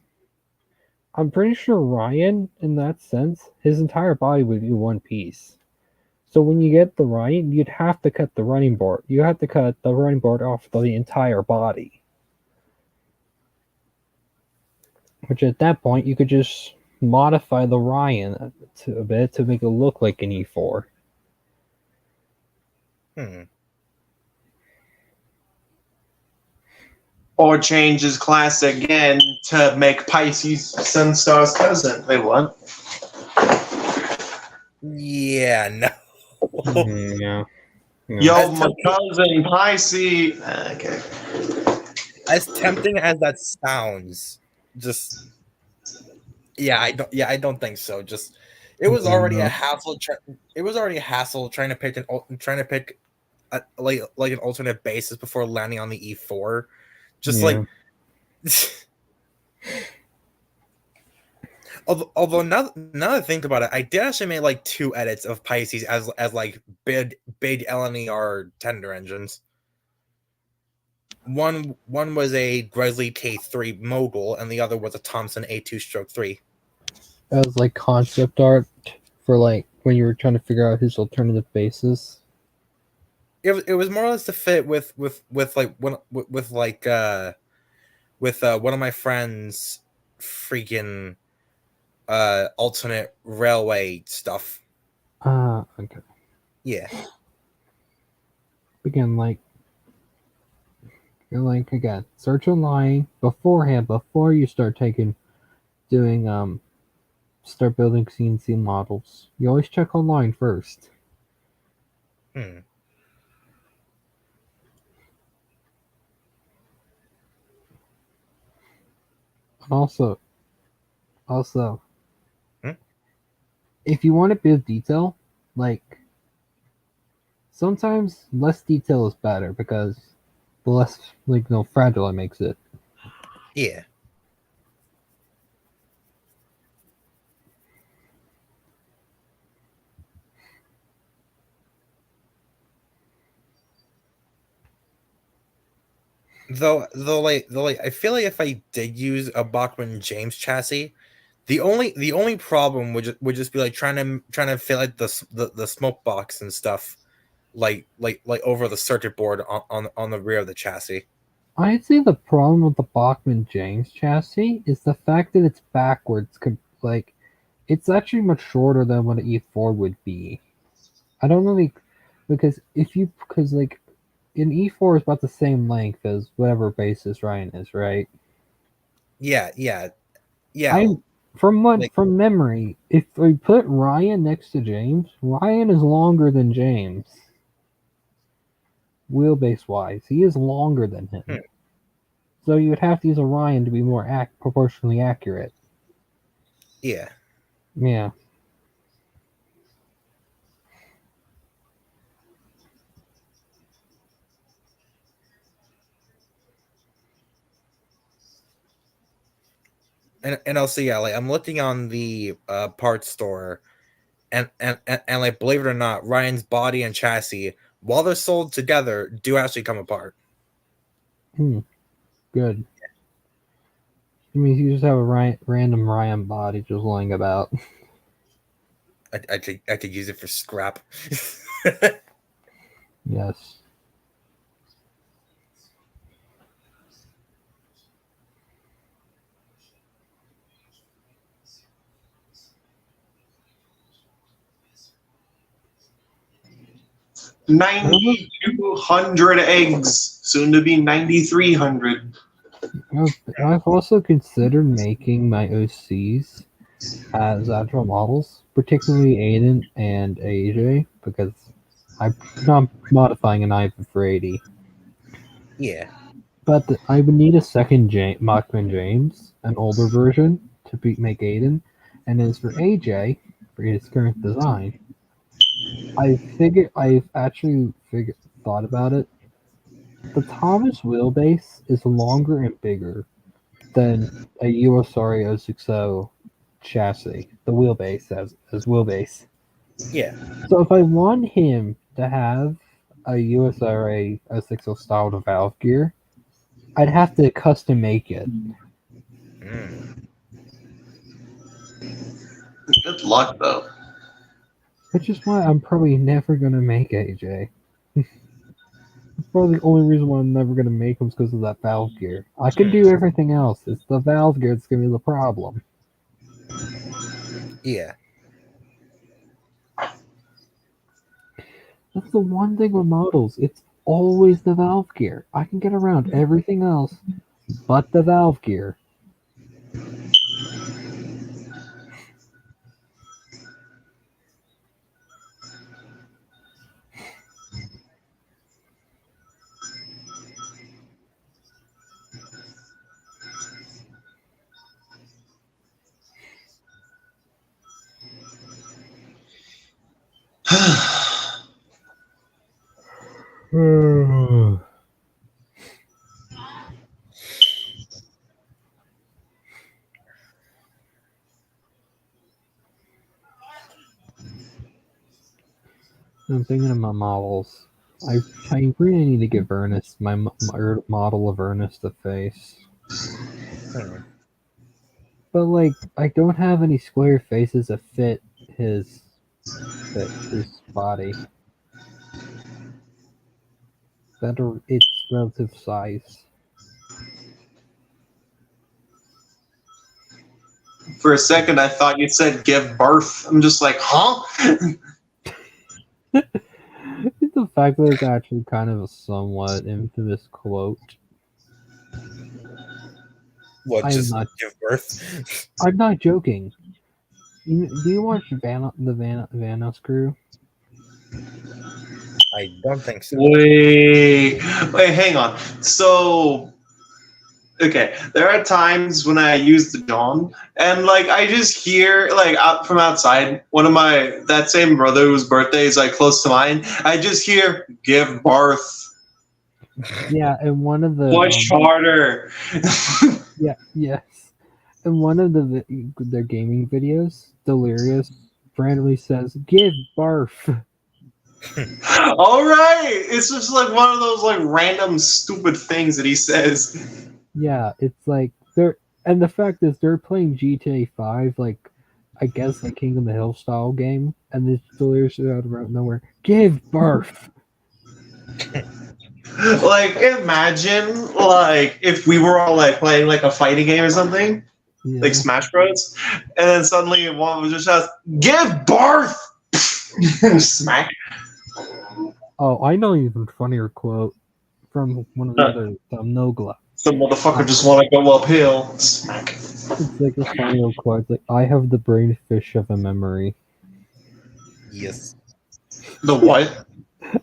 I'm pretty sure Ryan, in that sense, his entire body would be one piece. So when you get the Ryan, you'd have to cut the running board. You have to cut the running board off the entire body. Which at that point, you could just modify the Ryan a bit to make it look like an E4. Or change his class again to make Pisces Sunstar's cousin. Wait, what? Yeah, no. Yeah. Yo, my cousin Pisces. Okay. As tempting as that sounds, just I don't think so. Just it was already a hassle. It was already a hassle trying to pick like an alternate basis before landing on the E4. Just like, although now that I think about it, I did actually make like 2 edits of Pisces as like big LNER tender engines. One was a Grizzly K3 Mogul, and the other was a Thompson A2-3. That was like concept art for like when you were trying to figure out his alternative bases. It was more or less to fit with one of my friends' freaking alternate railway stuff. Okay. Yeah. Again, again, search online beforehand before you start start building CNC models. You always check online first. Hmm. Also, Hmm? if you want to build detail, like, sometimes less detail is better because the less fragile it makes it. Yeah. Though I feel like if I did use a Bachman James chassis, the only problem would just be like trying to fit like the smoke box and stuff like over the circuit board on the rear of the chassis. I'd say the problem with the Bachman James chassis is the fact that it's backwards. Like, it's actually much shorter than what an E4 would be. I don't really, because in E4 is about the same length as whatever basis Ryan is, right? Yeah. I from Like- memory, if we put Ryan next to James, Ryan is longer than James. Wheelbase wise, he is longer than him. Hmm. So you would have to use a Ryan to be more proportionally accurate. Yeah. Yeah. And also, yeah, like I'm looking on the parts store, and like, believe it or not, Ryan's body and chassis, while they're sold together, do actually come apart. Good. I mean, you just have a random Ryan body just laying about. I could use it for scrap. Yes. $9,200 eggs, soon to be 9,300. I've also considered making my OCs as actual models, particularly Aiden and AJ, because I'm not modifying an Ivan for 80. Yeah. But I would need a second Machman James, an older version, to make Aiden. And as for AJ, for his current design, I've actually thought about it. The Thomas wheelbase is longer and bigger than a USRA 060 chassis, the wheelbase as wheelbase. Yeah. So if I want him to have a USRA 060 style to valve gear, I'd have to custom make it. Good luck, though. Which is why I'm probably never gonna make AJ. Probably the only reason why I'm never gonna make him is because of that valve gear. I can do everything else. It's the valve gear that's gonna be the problem. Yeah. That's the one thing with models. It's always the valve gear. I can get around everything else but the valve gear. I'm thinking of my models. I really need to give Ernest my model of Ernest a face. But like, I don't have any square faces that fit his body. That are its relative size. For a second, I thought you said give birth. I'm just like, huh? The fact that it's actually kind of a somewhat infamous quote. What, I'm just not- give birth? I'm not joking. Do you watch the Vanos Crew? I don't think so. Wait, hang on. So, okay, there are times when I use the John, and like I just hear like out from outside, that same brother whose birthday is like close to mine. I just hear give birth. Yeah, and one of the Push harder. yes. In one of their gaming videos, Delirious randomly says, "Give birth." All right, it's just like one of those like random stupid things that he says. Yeah, it's like and the fact is they're playing GTA 5, like I guess like King of the Hill style game, and this Delirious is out of nowhere, "Give birth." Like, imagine like if we were all like playing like a fighting game or something, Yeah. like Smash Bros, and then suddenly one was just shouts, "Give birth!" Smack. Oh, I know an even funnier quote. from one of the other Nogla. The motherfucker just want to go uphill. Smack. It's like a funny little quote. Like, I have the brain fish of a memory. Yes. The what?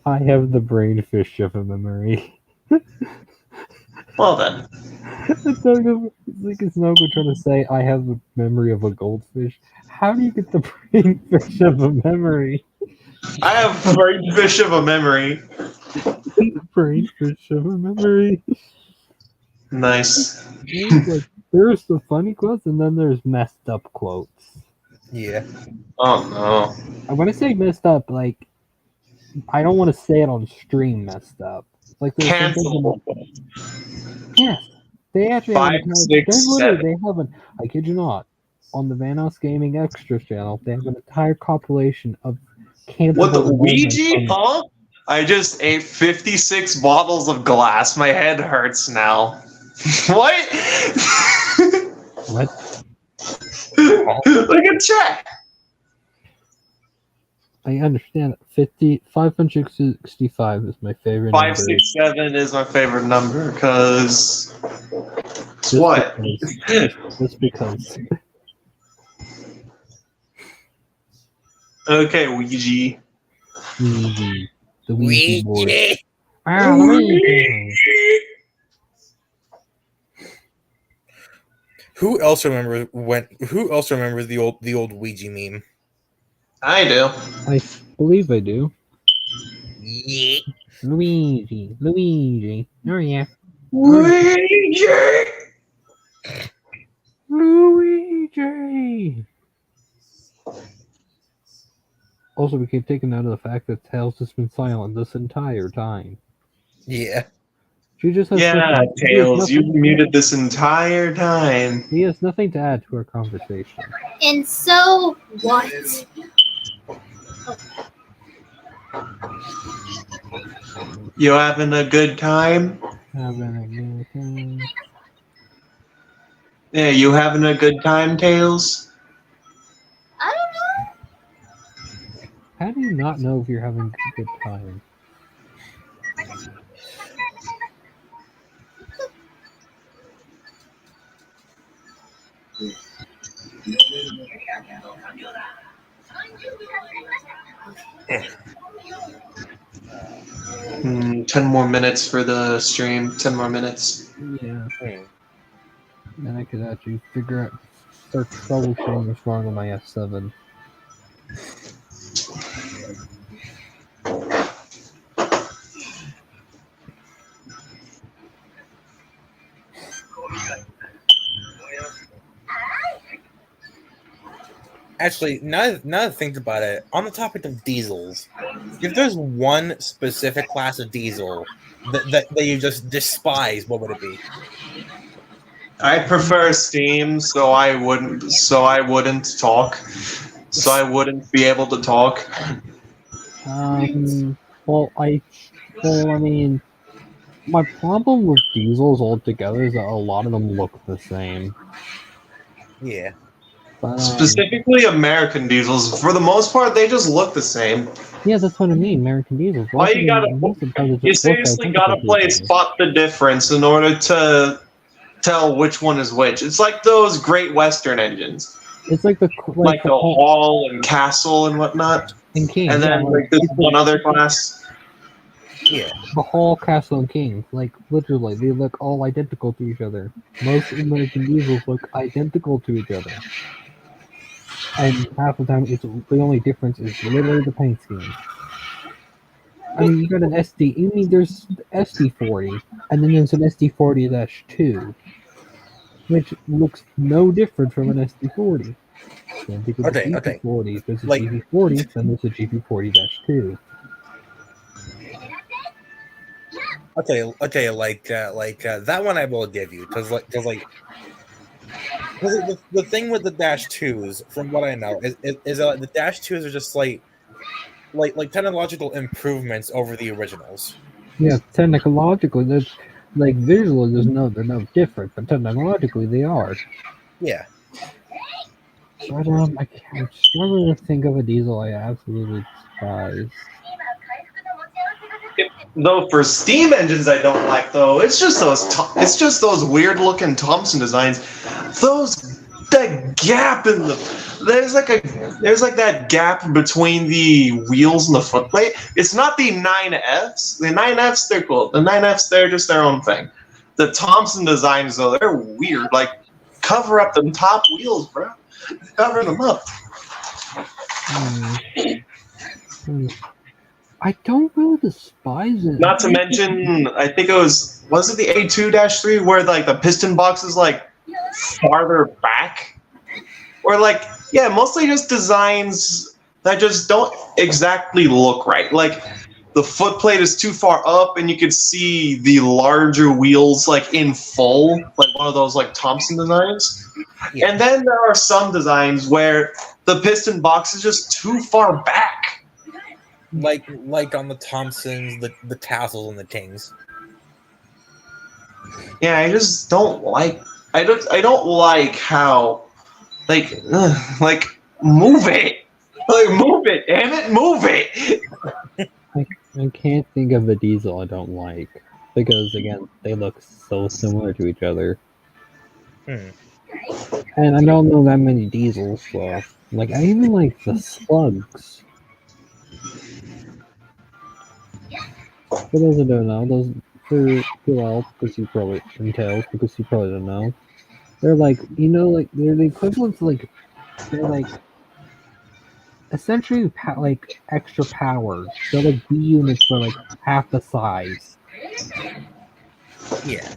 I have the brain fish of a memory. Well then. It's like it's Nogla trying to say, I have the memory of a goldfish. How do you get the brain fish of a memory? I have the brain fish of a memory. Brain fish of a memory. Nice. Like, there's the funny quotes, and then there's messed up quotes. Yeah. Oh no. And when I say messed up, like, I don't want to say it on stream messed up. Like, there's some Cancel. yes, they actually 5, have 6, 7. they have an, I kid you not, on the Vanos Gaming Extras channel, they have an entire compilation of cancelable What the moments Ouija? from- Huh? I just ate 56 bottles of glass. My head hurts now. What? What? Look at chat. I understand. 565 is my favorite 5, number. 6, 7 is my favorite number because Just what? because- Just because. Okay, Ouija. Ouija. The Ouija board. Ouija. Ah, Ouija. Who else remembers the old Ouija meme? I do. I believe I do. Yeah. Luigi. Oh yeah. Ouija. Luigi. Also, we can't take it out of the fact that Tails has been silent this entire time. Yeah. She just has Yeah, nothing- Tails, he you've has muted this entire time. He has nothing to add to our conversation. And so what? You having a good time? Yeah, you having a good time, Tails? I don't know. How do you not know if you're having a good time? Hmm, 10 more minutes for the stream. 10 more minutes. Yeah. Then I could actually start troubleshooting what's wrong with my F7. Actually, now that I think about it, on the topic of diesels, if there's one specific class of diesel that you just despise, what would it be? I prefer Steam, so I wouldn't talk. So I wouldn't be able to talk. Well, I mean, my problem with diesels altogether is that a lot of them look the same. Yeah. But, Specifically American diesels. For the most part, they just look the same. yeah, that's what I mean. American diesels. Why you gotta- You seriously gotta play Spot the Difference in order to tell which one is which. It's like those Great Western engines. It's like the Like the Hall and Castle and whatnot. and King, And then yeah, like this one other class. Yeah. the Hall, Castle, and King. Like literally, they look all identical to each other. Most American diesels look identical to each other, and half the time, the only difference is literally the paint scheme. I mean, you got an SD. I mean, there's SD40, and then there's an SD40-2, which looks no different from an SD40. Then because Okay, the okay. GP40, there's a Like- GP40, then there's a GP40-2. Okay, like that one I will give you because the thing with the Dash 2s, from what I know, is that the Dash 2s are just like technological improvements over the originals. Yeah, technologically, there's like visually, they're no different, but technologically they are. Yeah. But I'm struggling to think of a diesel I absolutely despise. Though for Steam engines, I don't like though. It's just those weird looking Thompson designs. That gap in the there's like that gap between the wheels and the footplate. It's not the 9Fs. The 9Fs they're cool. The 9Fs they're just their own thing. The Thompson designs though they're weird. Like cover up the top wheels, bro. Cover them up. I don't really despise it. Not to mention, I think it was it the A2-3 where like the piston box is like farther back, or like mostly just designs that just don't exactly look right. Like the footplate is too far up, and you could see the larger wheels like in full, like one of those like Thompson designs. Yeah. And then there are some designs where the piston box is just too far back. Like on the Thompsons, the tassels and the tings. Yeah, I just don't like. I don't like how, like move it, damn it, move it. I can't think of a diesel I don't like because again they look so similar to each other, and I don't know that many diesels. So like I even like the slugs. For those who don't know, those for Joel, because you probably and Tails, because you probably don't know, they're like like they're the equivalent to like they're like essentially like extra power. They're like B units for like half the size. Yeah.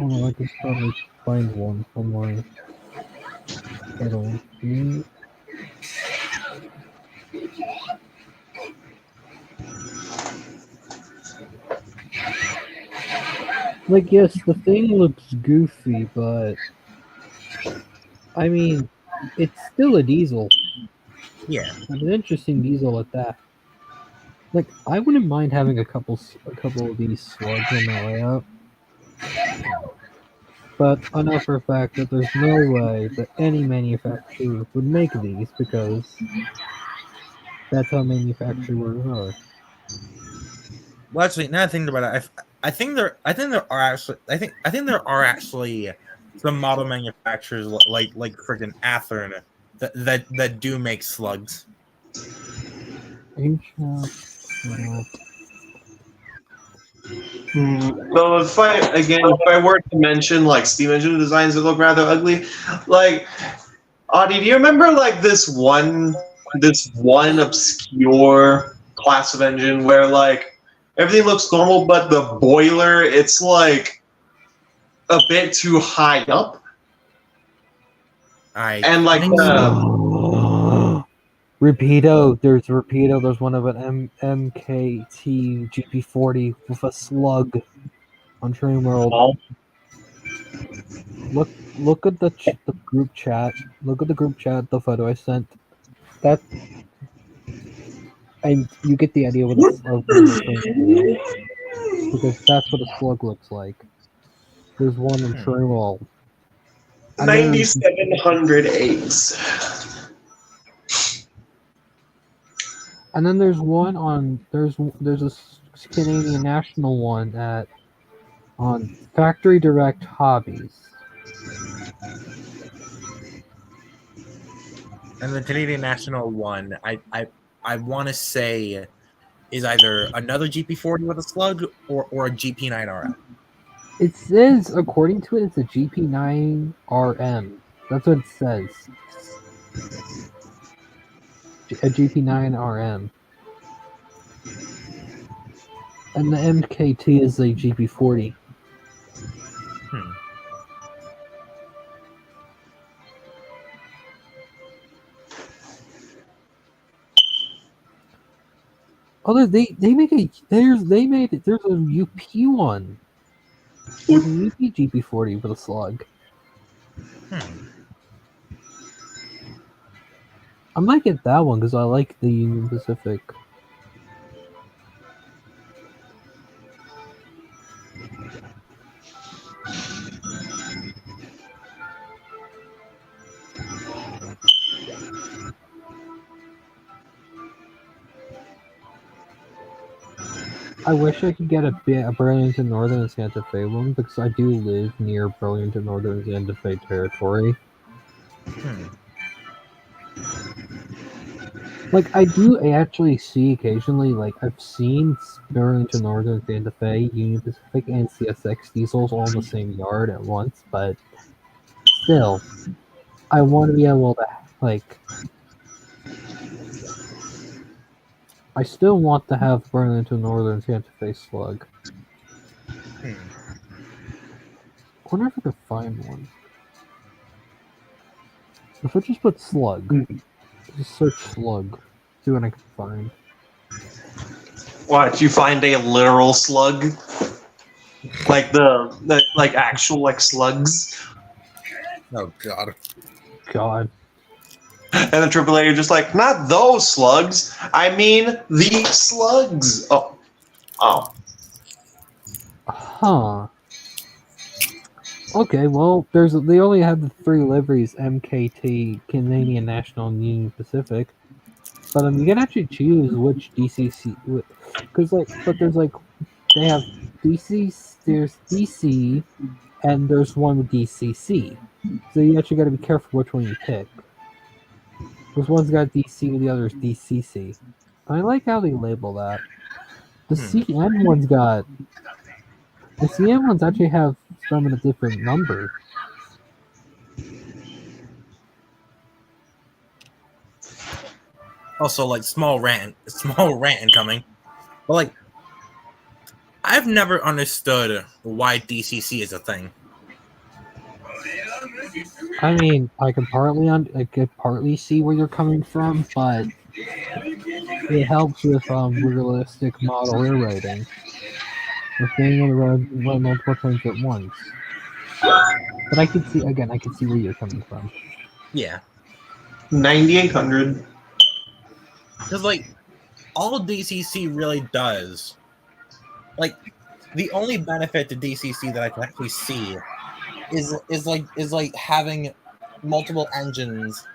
Oh, I could probably find one somewhere. I don't see. Like, yes, the thing looks goofy, but I mean, it's still a diesel. Yeah. And an interesting diesel at that. Like, I wouldn't mind having a couple of these slugs in my layout. But I know for a fact that there's no way that any manufacturer would make these because that's how manufacturers are. Well, actually, now I think about it, I think there are actually some model manufacturers like freaking Athearn that do make slugs. So if I were to mention like steam engine designs that look rather ugly, like Audie, do you remember like this one obscure class of engine where like everything looks normal, but the boiler it's like a bit too high up, and like Rapido, there's one of an MKT GP40 with a slug on Train World. Look at the group chat. Look at the group chat, the photo I sent. That, and you get the idea what the slug is. Because that's what a slug looks like. There's one in Train World. 9708s. And then there's one on there's a Canadian National one on Factory Direct Hobbies. And the Canadian National one, I want to say, is either another GP40 with a slug or a GP9RM. It says, according to it, it's a GP9RM. That's what it says. A GP9RM. And the MKT is a GP40. Oh, they make a there's a UP one. There's a UP GP40 with a slug. I might get that one because I like the Union Pacific. I wish I could get a Burlington Northern and Santa Fe one because I do live near Burlington Northern and Santa Fe territory. Like I do actually see occasionally, like I've seen Burlington Northern, Santa Fe, Union Pacific, and CSX diesels all in the same yard at once, but still, I want to be able to like. I still want to have Burlington Northern Santa Fe Slug. I wonder if I could find one. If I just put Slug, just search Slug, see what I can find. What? You find a literal slug? Like the like actual like slugs? Oh god. God. And the AAA are just like, not those slugs. I mean the slugs. Oh. Huh. Okay, well, they only have the 3 liveries: MKT, Canadian National, and Union Pacific. But you can actually choose which DCC, because they have DC. There's DC, and there's one with DCC. So you actually got to be careful which one you pick. Because one's got DC, and the other's DCC. I like how they label that. The CN one's got. The CN ones actually have some in a different number. Also, like small rant incoming. But like, I've never understood why DCC is a thing. I mean, I could partly see where you're coming from, but it helps with realistic model air rating. With being able to run multiple trains at once. But I can see where you're coming from. Yeah. 9800. Because, like, all DCC really does, like, the only benefit to DCC that I can actually see is like having multiple engines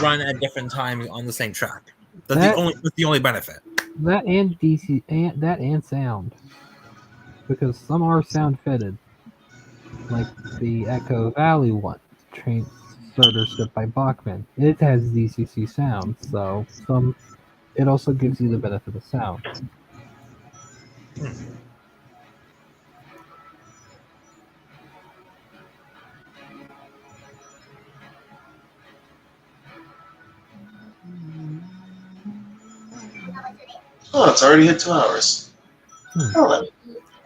run at different times on the same track. That's the only benefit. That and DC and sound, because some are sound fitted, like the Echo Valley one, train starter script by Bachmann. It has DCC sound, so it also gives you the benefit of sound. Oh, it's already hit 2 hours. Oh,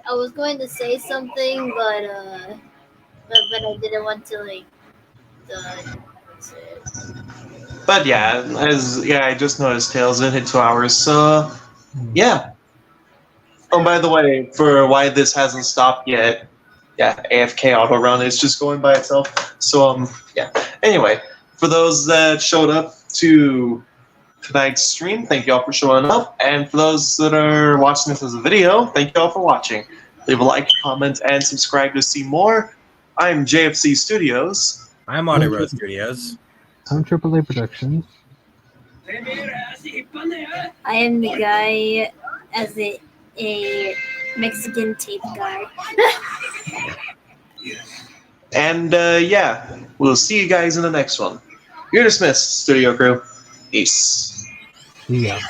I was going to say something, but I didn't want to like. but yeah, I just noticed Tails it hit 2 hours. So yeah. Oh, by the way, for why this hasn't stopped yet, yeah, AFK auto run is just going by itself. So yeah. Anyway, for those that showed up to tonight's stream, thank you all for showing up, and for those that are watching this as a video, thank you all for watching. Leave a like, comment, and subscribe to see more. I'm JFC Studios. I'm Audio Road Studios. I'm AAA Productions. I am the guy as a Mexican tape guy. And yeah, we'll see you guys in the next one. You're dismissed, studio crew. Peace. Yeah.